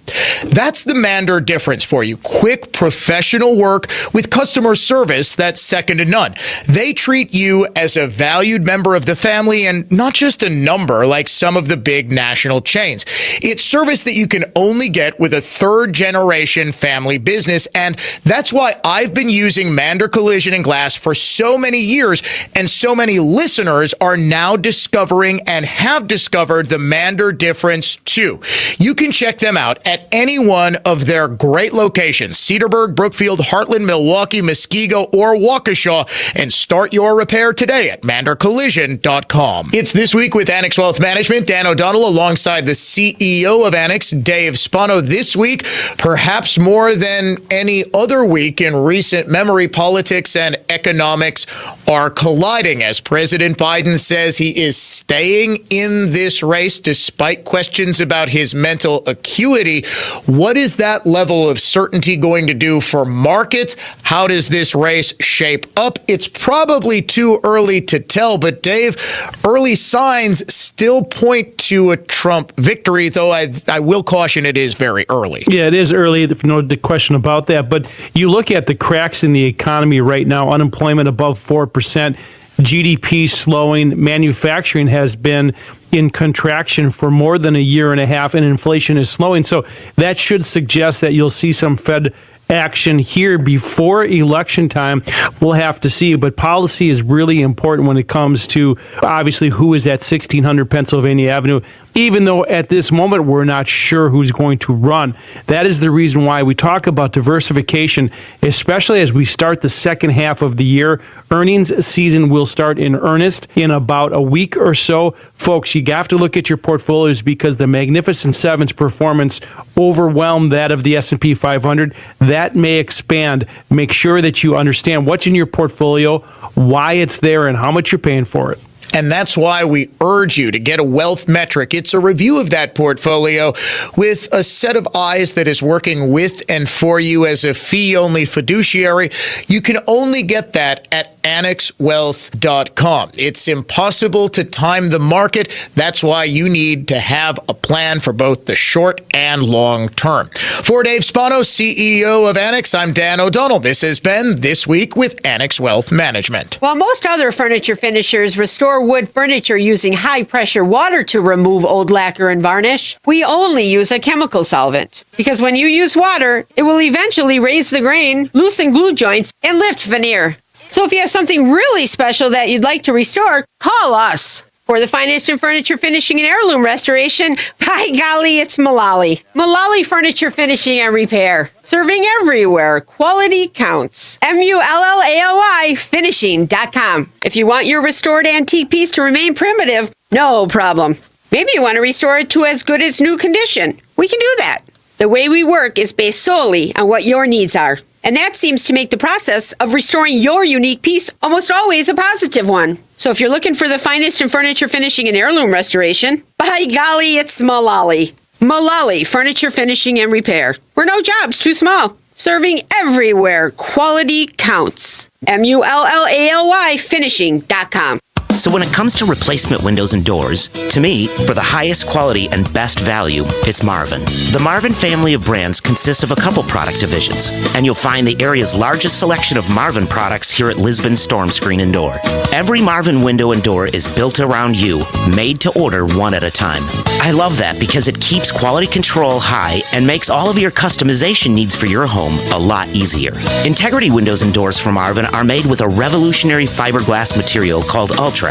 That's the Mander difference for you. Quick, professional work with customer service that's second to none. They treat you as a valued member of the family and not just a number like some of the big national chains. It's service that you can only get with a third-generation family business, and that's why I've been using Mander Collision and Glass for so many years, and so many listeners are now discovering and have discovered the Mander difference too. You can check them out at any one of their great locations, Cedarburg, Brookfield, Heartland, Milwaukee, Muskego, or Waukesha, and start your repair today at mandercollision.com. It's This Week with Annex Wealth Management. Dan O'Donnell alongside the CEO of Annex, Dave Spano. This week, perhaps more than any other week in recent memory, politics and economics are colliding as President Biden says he is staying in this race despite questions about his mental acuity. What is that level of certainty going to do for markets? How does this race shape up? It's probably too early to tell, but Dave, early signs still point to a Trump victory, though I will caution it is very early. Yeah, it is early, no question about that. But you look at the cracks in the economy right now, unemployment above 4%, GDP slowing, manufacturing has been in contraction for more than a year and a half, and inflation is slowing. So that should suggest that you'll see some Fed action here before election time. We'll have to see, but policy is really important when it comes to obviously who is at 1600 Pennsylvania Avenue, even though at this moment we're not sure who's going to run. That is the reason why we talk about diversification, especially as we start the second half of the year. Earnings season will start in earnest in about a week or so. Folks, you have to look at your portfolios because the Magnificent Seven's performance overwhelmed that of the S&P 500. That may expand. Make sure that you understand what's in your portfolio, why it's there, and how much you're paying for it. And that's why we urge you to get a wealth metric. It's a review of that portfolio with a set of eyes that is working with and for you as a fee-only fiduciary. You can only get that at AnnexWealth.com. It's impossible to time the market. That's why you need to have a plan for both the short and long term. For Dave Spano, CEO of Annex, I'm Dan O'Donnell. This has been This Week with Annex Wealth Management. While most other furniture finishers restore wood furniture using high-pressure water to remove old lacquer and varnish, we only use a chemical solvent. Because when you use water, it will eventually raise the grain, loosen glue joints, and lift veneer. So if you have something really special that you'd like to restore, call us. For the finest in furniture finishing and heirloom restoration, by golly, it's Mullally. Mullally Furniture Finishing and Repair. Serving everywhere. Quality counts. MULLALY finishing.com. If you want your restored antique piece to remain primitive, no problem. Maybe you want to restore it to as good as new condition. We can do that. The way we work is based solely on what your needs are. And that seems to make the process of restoring your unique piece almost always a positive one. So if you're looking for the finest in furniture finishing and heirloom restoration, by golly, it's Mullally. Mullally Furniture Finishing and Repair. We're no job's too small. Serving everywhere. Quality counts. MULLALY finishing.com. So when it comes to replacement windows and doors, to me, for the highest quality and best value, it's Marvin. The Marvin family of brands consists of a couple product divisions, and you'll find the area's largest selection of Marvin products here at Lisbon Storm Screen and Door. Every Marvin window and door is built around you, made to order one at a time. I love that because it keeps quality control high and makes all of your customization needs for your home a lot easier. Integrity windows and doors from Marvin are made with a revolutionary fiberglass material called Ultrex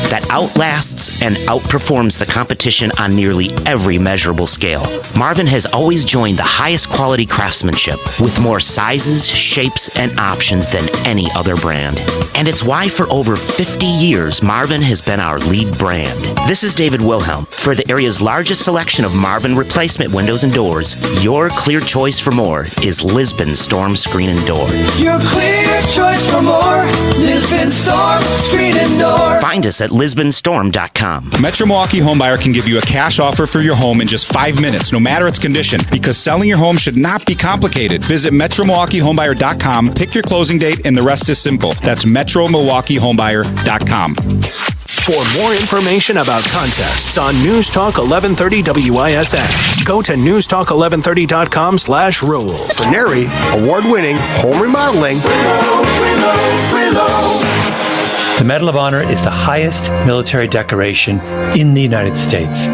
that outlasts and outperforms the competition on nearly every measurable scale. Marvin has always joined the highest quality craftsmanship with more sizes, shapes, and options than any other brand. And it's why for over 50 years, Marvin has been our lead brand. This is David Wilhelm. For the area's largest selection of Marvin replacement windows and doors, your clear choice for more is Lisbon Storm Screen and Door. Your clear choice for more, Lisbon Storm Screen and Door. Find us at lisbonstorm.com. Metro Milwaukee Homebuyer can give you a cash offer for your home in just 5 minutes, no matter its condition, because selling your home should not be complicated. Visit MetroMilwaukeeHomebuyer.com, pick your closing date, and the rest is simple. That's MetroMilwaukeeHomebuyer.com. For more information about contests on News Talk 1130 WISN, go to newstalk1130.com/rules. Neri, award-winning home remodeling. The Medal of Honor is the highest military decoration in the United States.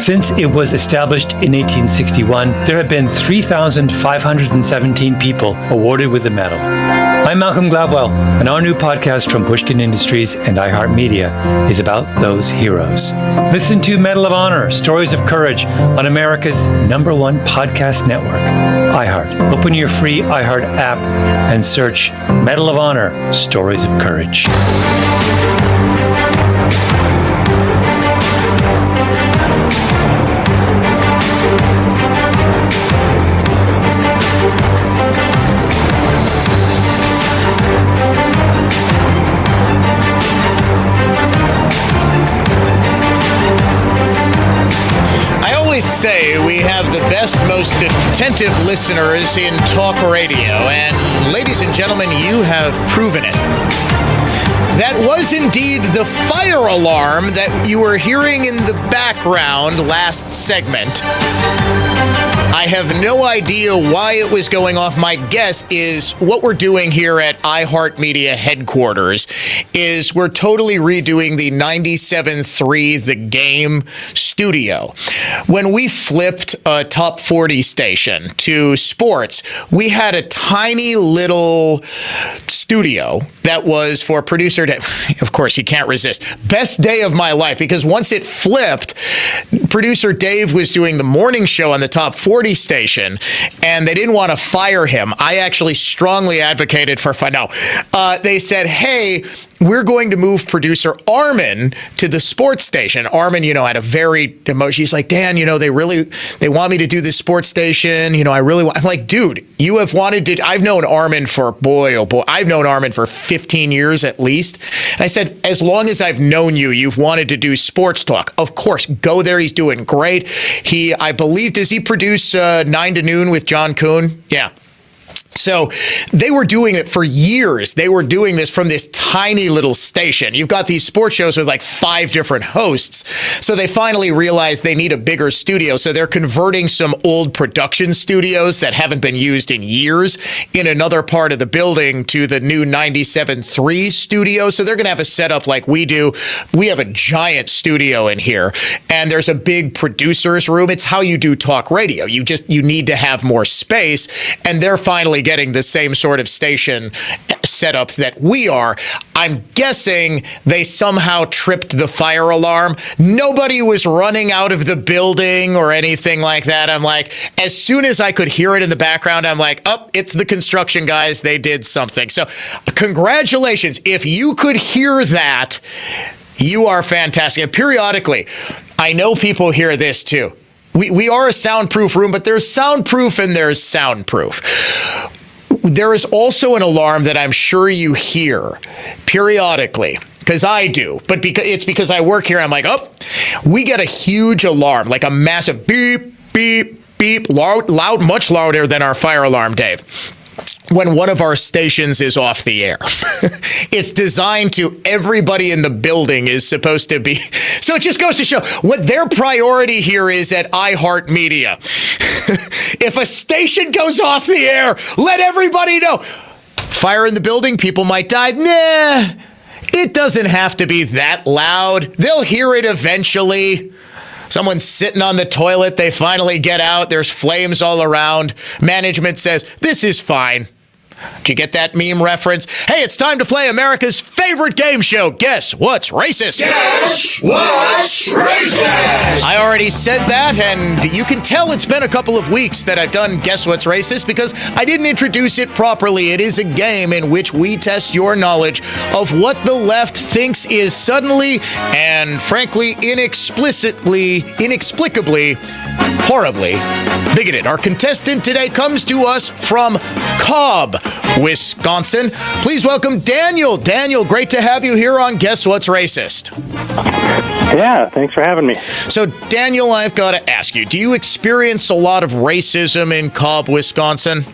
Since it was established in 1861, there have been 3,517 people awarded with the medal. I'm Malcolm Gladwell, and our new podcast from Pushkin Industries and iHeartMedia is about those heroes. Listen to Medal of Honor, Stories of Courage on America's #1 podcast network, iHeart. Open your free iHeart app and search Medal of Honor, Stories of Courage. say we have the best, most attentive listeners in talk radio. And ladies and gentlemen, you have proven it. That was indeed the fire alarm that you were hearing in the background last segment. I have no idea why it was going off. My guess is what we're doing here at iHeartMedia headquarters is we're totally redoing the 97.3 The Game studio. When we flipped a top 40 station to sports, we had a tiny little studio that was for producer Dave. Of course, you can't resist. Best day of my life, because once it flipped, producer Dave was doing the morning show on the top 40 station, and they didn't want to fire him. I actually strongly advocated for they said, hey, we're going to move producer Armin to the sports station. Armin, had a very emotion. He's like, Dan, they want me to do this sports station. I'm like, dude, you have wanted to. I've known Armin for, I've known Armin for 15 years at least. And I said, as long as I've known you, you've wanted to do sports talk. Of course, go there. He's doing great. I believe, does he produce 9 to Noon with John Kuhn? Yeah. So they were doing it for years. They were doing this from this tiny little station. You've got these sports shows with like 5 different hosts. So they finally realized they need a bigger studio. So they're converting some old production studios that haven't been used in years in another part of the building to the new 97.3 studio. So they're going to have a setup like we do. We have a giant studio in here, and there's a big producer's room. It's how you do talk radio. You need to have more space, and they're finally getting the same sort of station setup that we are. I'm guessing they somehow tripped the fire alarm. Nobody was running out of the building or anything like that. I'm like, as soon as I could hear it in the background, I'm like, oh, it's the construction guys. They did something. So congratulations. If you could hear that, you are fantastic. And periodically, I know people hear this too. We are a soundproof room, but there's soundproof and there's soundproof. There is also an alarm that I'm sure you hear periodically, because I do, but because I work here, I'm like, oh, we get a huge alarm, like a massive beep, beep, beep, loud, much louder than our fire alarm, Dave, when one of our stations is off the air. It's designed to, everybody in the building is supposed to be. So it just goes to show what their priority here is at iHeartMedia. If a station goes off the air, let everybody know. Fire in the building, people might die. Nah, it doesn't have to be that loud. They'll hear it eventually. Someone's sitting on the toilet. They finally get out. There's flames all around. Management says, this is fine. Did you get that meme reference? Hey, it's time to play America's favorite game show. Guess What's Racist? Guess What's Racist? I already said that, and you can tell it's been a couple of weeks that I've done Guess What's Racist because I didn't introduce it properly. It is a game in which we test your knowledge of what the left thinks is suddenly and, frankly, inexplicably, horribly bigoted. Our contestant today comes to us from Cobb, Wisconsin. Please welcome Daniel. Daniel, great to have you here on Guess What's Racist. Yeah, thanks for having me. So, Daniel, I've got to ask you, do you experience a lot of racism in Cobb, Wisconsin?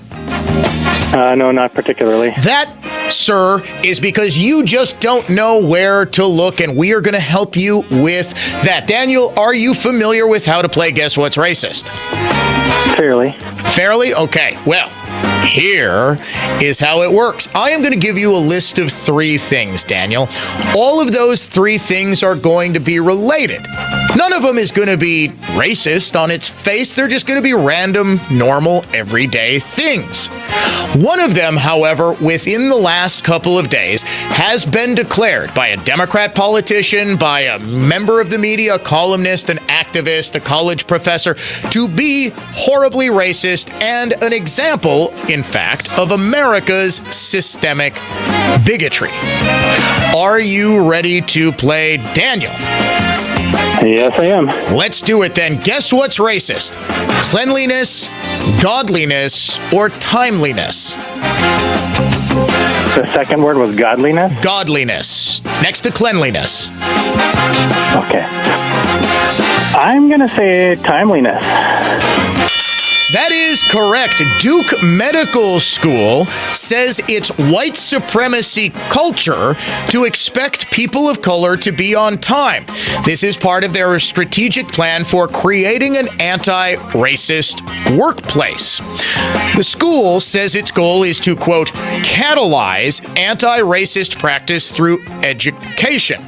No, not particularly. That, sir, is because you just don't know where to look, and we are going to help you with that. Daniel, are you familiar with how to play Guess What's Racist? Fairly. Fairly? Okay, well, here is how it works. I am going to give you a list of 3 things, Daniel. All of those 3 things are going to be related. None of them is going to be racist on its face. They're just going to be random, normal, everyday things. One of them, however, within the last couple of days, has been declared by a Democrat politician, by a member of the media, a columnist, an activist, a college professor, to be horribly racist and an example, in fact, of America's systemic bigotry. Are you ready to play Daniel? Yes, I am. Let's do it then. Guess what's racist? Cleanliness, godliness, or timeliness? The second word was godliness? Godliness. Next to cleanliness. Okay. I I'm going to say timeliness. That is correct. Duke Medical School says it's white supremacy culture to expect people of color to be on time. This is part of their strategic plan for creating an anti-racist workplace. The school says its goal is to, quote, catalyze anti-racist practice through education.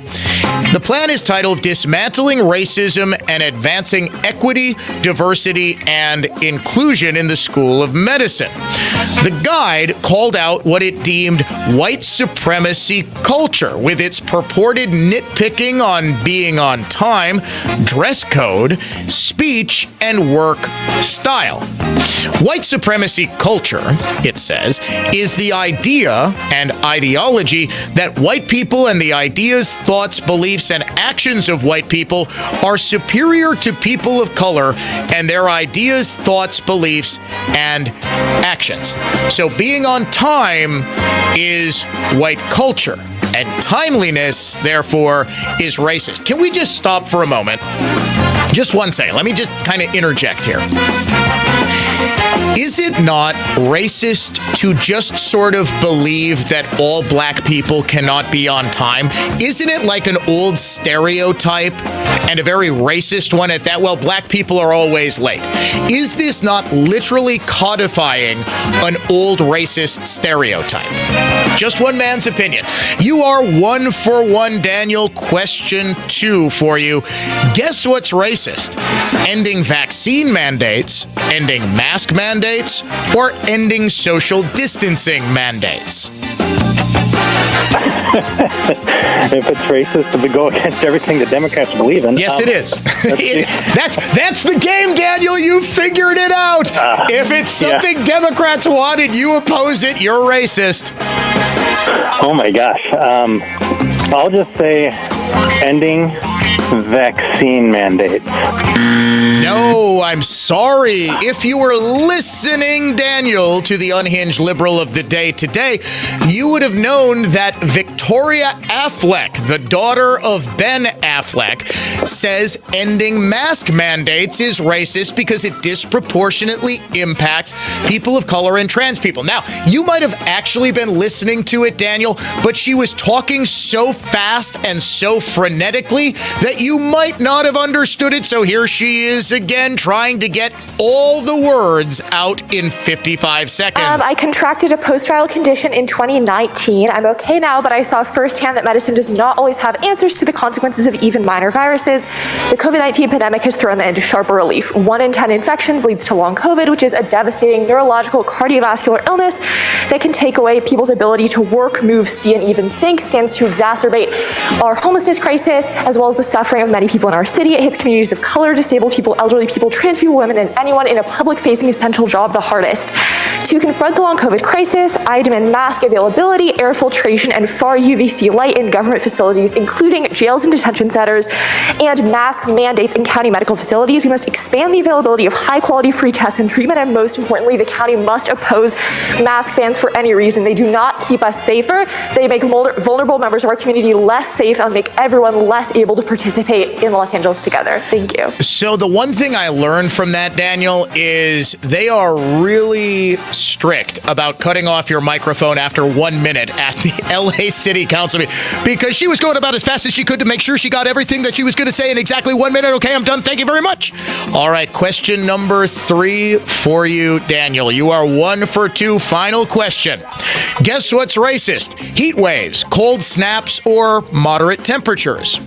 The plan is titled Dismantling Racism and Advancing Equity, Diversity, and Inclusion in the School of Medicine. The guide called out what it deemed white supremacy culture, with its purported nitpicking on being on time, dress code, speech, and work style. White supremacy culture, it says, is the idea and ideology that white people and the ideas, thoughts, beliefs, and actions of white people are superior to people of color and their ideas, thoughts, beliefs, and actions. So being on time is white culture, and timeliness, therefore, is racist. Can we just stop for a moment? Just 1 second. Let me just kind of interject here. Is it not racist to just sort of believe that all black people cannot be on time? Isn't it like an old stereotype and a very racist one at that? Well, black people are always late. Is this not literally codifying an old racist stereotype? Just one man's opinion. You are 1 for 1, Daniel. Question 2 for you. Guess what's racist? Ending vaccine mandates, ending mask mandates, or ending social distancing mandates? If it's racist to go against everything the Democrats believe in. Yes, it is. That's the game, Daniel. You figured it out. If it's something Democrats wanted, you oppose it. You're racist. Oh my gosh. I'll just say ending vaccine mandates. No, I'm sorry. If you were listening, Daniel, to the unhinged liberal of the day today, you would have known that Victoria Affleck, the daughter of Ben Affleck, says ending mask mandates is racist because it disproportionately impacts people of color and trans people. Now, you might have actually been listening to it, Daniel, but she was talking so fast and so frenetically that you might not have understood it. So here she is again trying to get all the words out in 55 seconds. I contracted a post-viral condition in 2019. I'm okay now, but I saw firsthand that medicine does not always have answers to the consequences of even minor viruses. The COVID-19 pandemic has thrown that into sharper relief. 1 in 10 infections leads to long COVID, which is a devastating neurological cardiovascular illness that can take away people's ability to work, move, see, and even think, stands to exacerbate our homelessness crisis, as well as the suffering of many people in our city. It hits communities of color, disabled people, elderly people, trans people, women, and anyone in a public-facing essential job the hardest. To confront the long COVID crisis, I demand mask availability, air filtration, and far UVC light in government facilities, including jails and detention centers, and mask mandates in county medical facilities. We must expand the availability of high-quality free tests and treatment, and most importantly, the county must oppose mask bans for any reason. They do not keep us safer. They make vulnerable members of our community less safe and make everyone less able to participate in Los Angeles together. Thank you. So the one thing I learned from that, Daniel, is they are really strict about cutting off your microphone after 1 minute at the LA City Council meeting, because she was going about as fast as she could to make sure she got everything that she was going to say in exactly 1 minute. Okay, I'm done. Thank you very much. All right, question number 3 for you, Daniel. You are 1 for 2. Final question. Guess what's racist? Heat waves, cold snaps, or moderate temperatures?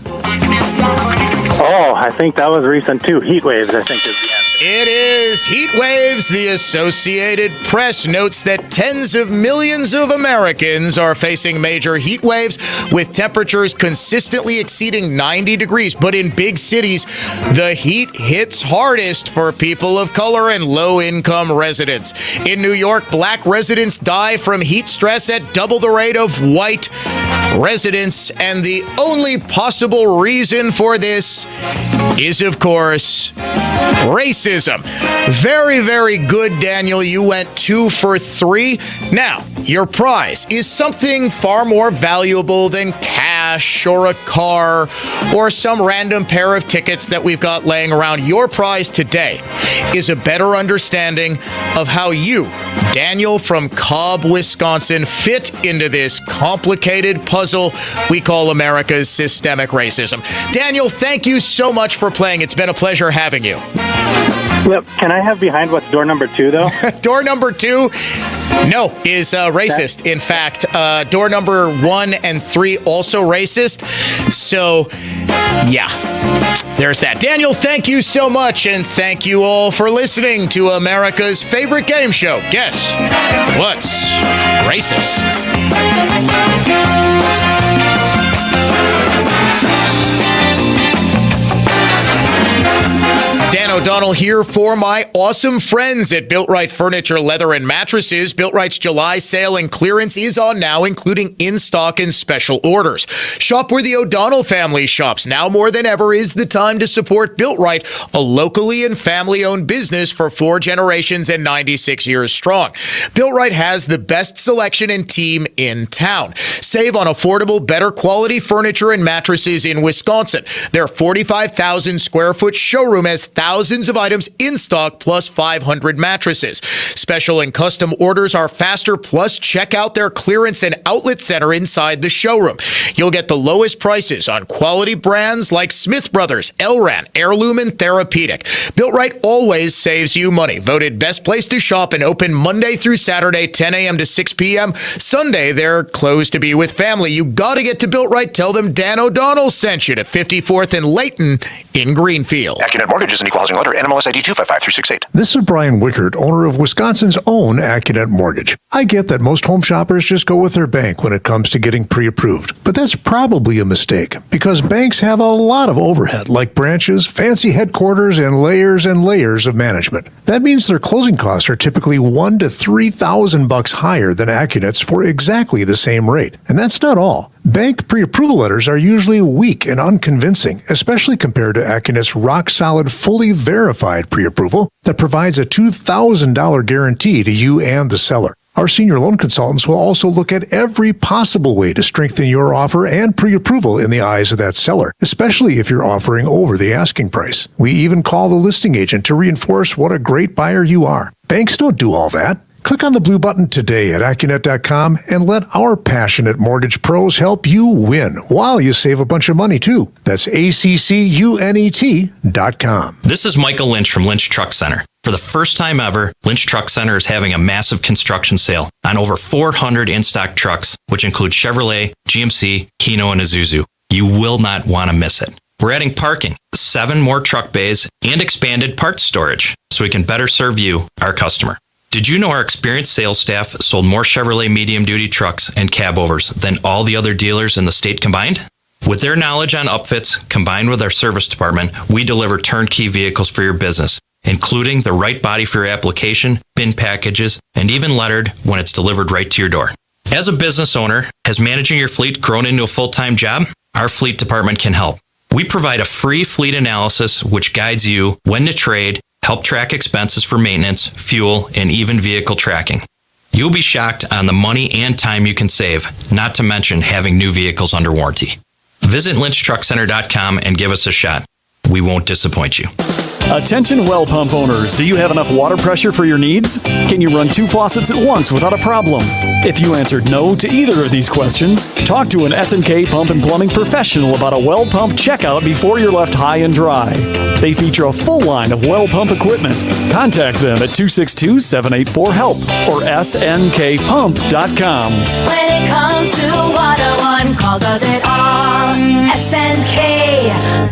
Oh, I think that was recent too. Heat waves, I think, is the answer. It is heat waves. The Associated Press notes that tens of millions of Americans are facing major heat waves with temperatures consistently exceeding 90 degrees. But in big cities, the heat hits hardest for people of color and low-income residents. In New York, black residents die from heat stress at double the rate of white residents. And the only possible reason for this is, of course, racism. Very, very good, Daniel. You went 2 for 3. Now, your prize is something far more valuable than cash or a car or some random pair of tickets that we've got laying around. Your prize today is a better understanding of how you, Daniel from Cobb, Wisconsin, fit into this complicated puzzle we call America's systemic racism. Daniel, thank you so much for playing. It's been a pleasure having you. Yep. Can I have behind what's door number 2, though? Door number 2, no, is racist. Okay. In fact, door number 1 and 3 also racist. So, yeah, there's that. Daniel, thank you so much, and thank you all for listening to America's favorite game show. Guess what's racist? Dan O'Donnell here for my awesome friends at Built-Right Furniture, Leather, and Mattresses. Built-Right's July sale and clearance is on now, including in-stock and special orders. Shop where the O'Donnell family shops. Now more than ever is the time to support Built-Right, a locally and family-owned business for 4 generations and 96 years strong. Built-Right has the best selection and team in town. Save on affordable, better quality furniture and mattresses in Wisconsin. Their 45,000 square foot showroom has thousands of items in stock, plus 500 mattresses. Special and custom orders are faster, plus check out their clearance and outlet center inside the showroom. You'll get the lowest prices on quality brands like Smith Brothers, Elran, Heirloom, and Therapeutic. Built-Right always saves you money. Voted best place to shop and open Monday through Saturday, 10 a.m. to 6 p.m. Sunday, they're closed to be with family. You got to get to Built-Right. Tell them Dan O'Donnell sent you to 54th and Layton in Greenfield. AccuNet Mortgage is an equal housing lender. NMLS ID 255368. This is Brian Wickert, owner of Wisconsin's own AccuNet Mortgage. I get that most home shoppers just go with their bank when it comes to getting pre-approved, but that's probably a mistake because banks have a lot of overhead like branches, fancy headquarters, and layers of management. That means their closing costs are typically $1,000 to $3,000 higher than AccuNet's for exactly the same rate. And that's not all. Bank pre-approval letters are usually weak and unconvincing, especially compared to AccuNet's rock-solid, fully verified pre-approval that provides a $2,000 guarantee to you and the seller. Our senior loan consultants will also look at every possible way to strengthen your offer and pre-approval in the eyes of that seller, especially if you're offering over the asking price. We even call the listing agent to reinforce what a great buyer you are. Banks don't do all that. Click on the blue button today at AccuNet.com and let our passionate mortgage pros help you win while you save a bunch of money, too. That's ACCUNET.com. This is Michael Lynch from Lynch Truck Center. For the first time ever, Lynch Truck Center is having a massive construction sale on over 400 in-stock trucks, which include Chevrolet, GMC, Hino, and Isuzu. You will not want to miss it. We're adding parking, 7 more truck bays, and expanded parts storage so we can better serve you, our customer. Did you know our experienced sales staff sold more Chevrolet medium-duty trucks and cabovers than all the other dealers in the state combined? With their knowledge on upfits, combined with our service department, we deliver turnkey vehicles for your business, including the right body for your application, bin packages, and even lettered when it's delivered right to your door. As a business owner, has managing your fleet grown into a full-time job? Our fleet department can help. We provide a free fleet analysis which guides you when to trade, help track expenses for maintenance, fuel, and even vehicle tracking. You'll be shocked on the money and time you can save, not to mention having new vehicles under warranty. Visit LynchTruckCenter.com and give us a shot. We won't disappoint you. Attention well pump owners, do you have enough water pressure for your needs? Can you run 2 faucets at once without a problem? If you answered no to either of these questions, talk to an S&K Pump and Plumbing professional about a well pump checkout before you're left high and dry. They feature a full line of well pump equipment. Contact them at 262-784-HELP or SNKPump.com. When it comes to water, one call does it all. SNK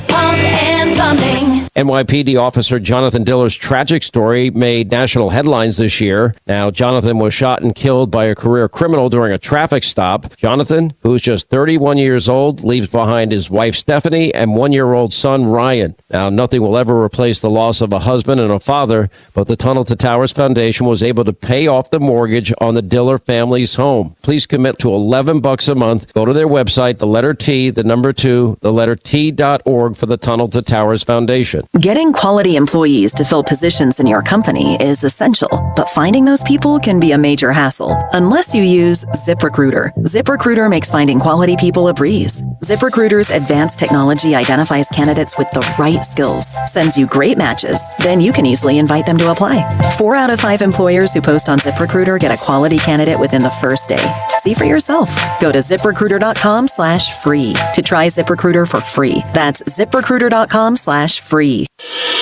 Pump and Plumbing. NYPD officer Jonathan Diller's tragic story made national headlines this year. Now, Jonathan was shot and killed by a career criminal during a traffic stop. Jonathan, who's just 31 years old, leaves behind his wife Stephanie and 1-year-old son Ryan. Now, nothing will ever replace the loss of a husband and a father, but the Tunnel to Towers Foundation was able to pay off the mortgage on the Diller family's home. Please commit to $11 a month. Go to their website, the letter T, the number 2, the letter T.org for the Tunnel to Towers Foundation. Connection. Getting quality employees to fill positions in your company is essential, but finding those people can be a major hassle unless you use ZipRecruiter. ZipRecruiter makes finding quality people a breeze. ZipRecruiter's advanced technology identifies candidates with the right skills, sends you great matches, then you can easily invite them to apply. 4 out of 5 employers who post on ZipRecruiter get a quality candidate within the first day. See for yourself. Go to ZipRecruiter.com/free to try ZipRecruiter for free. That's ZipRecruiter.com/free.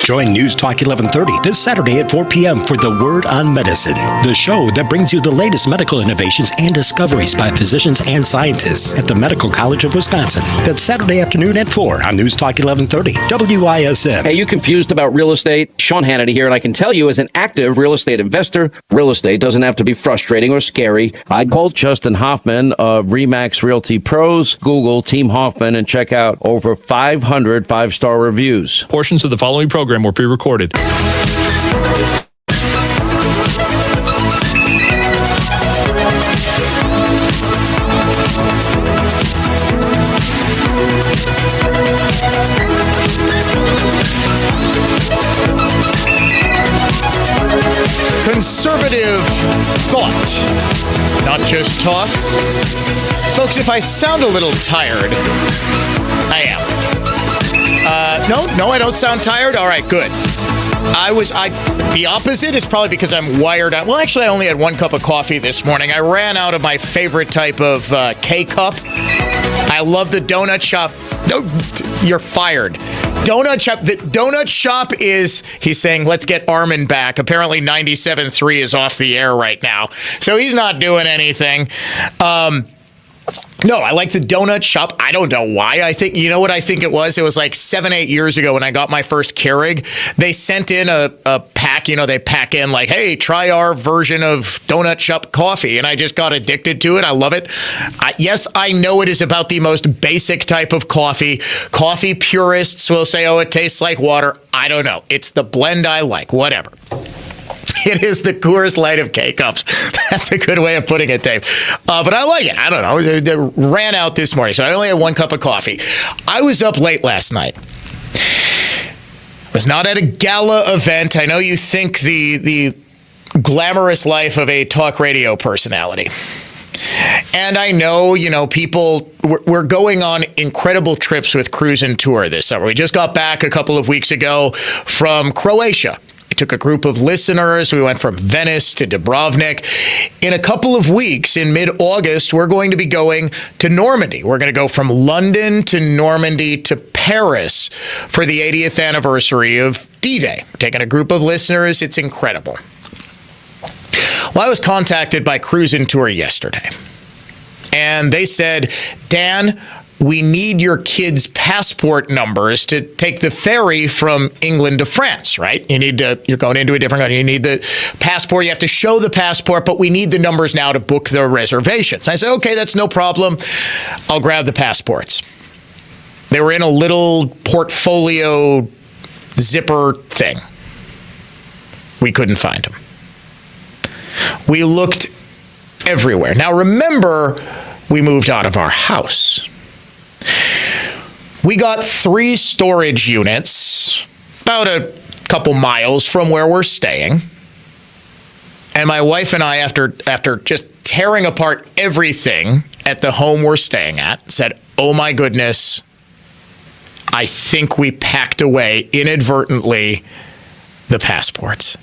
Join News Talk 1130 this Saturday at 4 p.m. for The Word on Medicine, the show that brings you the latest medical innovations and discoveries by physicians and scientists at the Medical College of Wisconsin. That's Saturday afternoon at 4 on News Talk 1130, WISN. Hey, you confused about real estate? Sean Hannity here, and I can tell you as an active real estate investor, real estate doesn't have to be frustrating or scary. I called Justin Hoffman of RE/MAX Realty Pros. Google Team Hoffman and check out over 500 5-star reviews. Portions of the following program were pre-recorded. Conservative thought, not just talk. Folks, if I sound a little tired, I am. No, I don't sound tired. All right, good. The opposite is probably because I'm wired out. Well, actually, I only had 1 cup of coffee this morning. I ran out of my favorite type of K-cup. I love the donut shop. No, you're fired. Donut shop. The donut shop is, he's saying, let's get Armin back. Apparently 97.3 is off the air right now. So he's not doing anything. No, I like the donut shop. I don't know why. I think, you know what I think it was? It was like 7-8 years ago when I got my first Keurig. They sent in a pack, they pack in like, hey, try our version of donut shop coffee. And I just got addicted to it. I love it. Yes, I know it is about the most basic type of coffee. Coffee purists will say, oh, it tastes like water. I don't know. It's the blend I like, whatever. It is the Coors Light of K-Cups. That's a good way of putting it, Dave. But I like it. I don't know. They ran out this morning, so I only had 1 cup of coffee. I was up late last night. Was not at a gala event. I know you think the glamorous life of a talk radio personality. And I know, people, we're going on incredible trips with Cruise and Tour this summer. We just got back a couple of weeks ago from Croatia. We took a group of listeners. We went from Venice to Dubrovnik. In a couple of weeks, in mid-August, we're going to be going to Normandy. We're going to go from London to Normandy to Paris for the 80th anniversary of D-Day. We're taking a group of listeners. It's incredible. Well, I was contacted by Cruise and Tour yesterday, and they said, Dan, we need your kids' passport numbers to take the ferry from England to France, right? You're going into a different country. You need the passport. You have to show the passport, but we need the numbers now to book the reservations. I said, okay, that's no problem. I'll grab the passports. They were in a little portfolio zipper thing. We couldn't find them. We looked everywhere. Now, remember, we moved out of our house. We got 3 storage units about a couple miles from where we're staying. And my wife and I, after just tearing apart everything at the home we're staying at, said, oh my goodness, I think we packed away inadvertently the passports.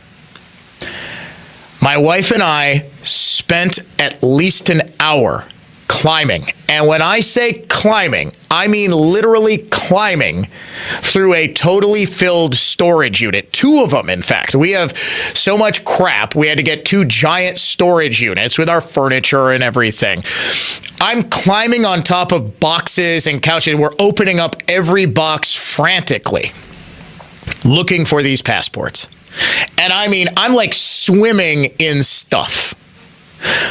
My wife and I spent at least an hour climbing. And when I say climbing, I mean literally climbing through a totally filled storage unit. 2 of them, in fact. We have so much crap, we had to get 2 giant storage units with our furniture and everything. I'm climbing on top of boxes and couches. We're opening up every box frantically, looking for these passports. And I mean, I'm like swimming in stuff.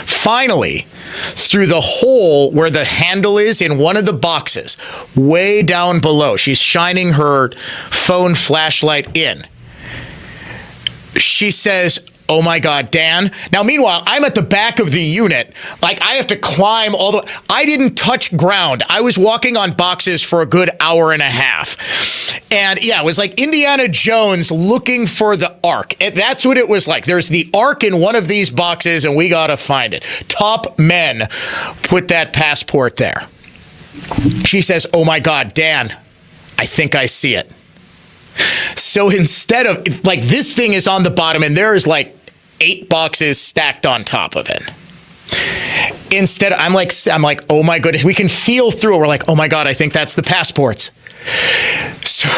Finally, through the hole where the handle is in one of the boxes, way down below, she's shining her phone flashlight in. She says, oh my God, Dan. Now, meanwhile, I'm at the back of the unit. Like, I have to climb all the... I didn't touch ground. I was walking on boxes for a good hour and a half. And yeah, it was like Indiana Jones looking for the Ark. That's what it was like. There's the Ark in one of these boxes, and we got to find it. Top men put that passport there. She says, oh my God, Dan, I think I see it. So instead of, like, this thing is on the bottom, and there is like 8 boxes stacked on top of it. Instead, I'm like, oh my goodness, we can feel through it. We're like, oh my God, I think that's the passports. So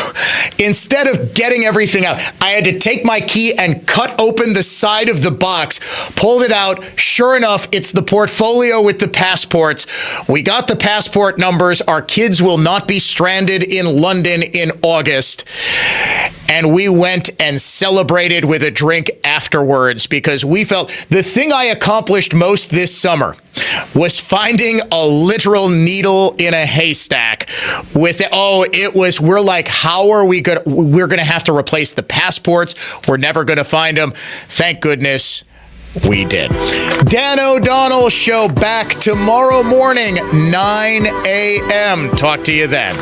instead of getting everything out, I had to take my key and cut open the side of the box, pulled it out. Sure enough, it's the portfolio with the passports. We got the passport numbers. Our kids will not be stranded in London in August. And we went and celebrated with a drink afterwards because we felt the thing I accomplished most this summer was finding a literal needle in a haystack with it. Oh, it was, we're like, how are we going to, we're going to have to replace the passports. We're never going to find them. Thank goodness we did. Dan O'Donnell Show back tomorrow morning, 9 a.m. Talk to you then.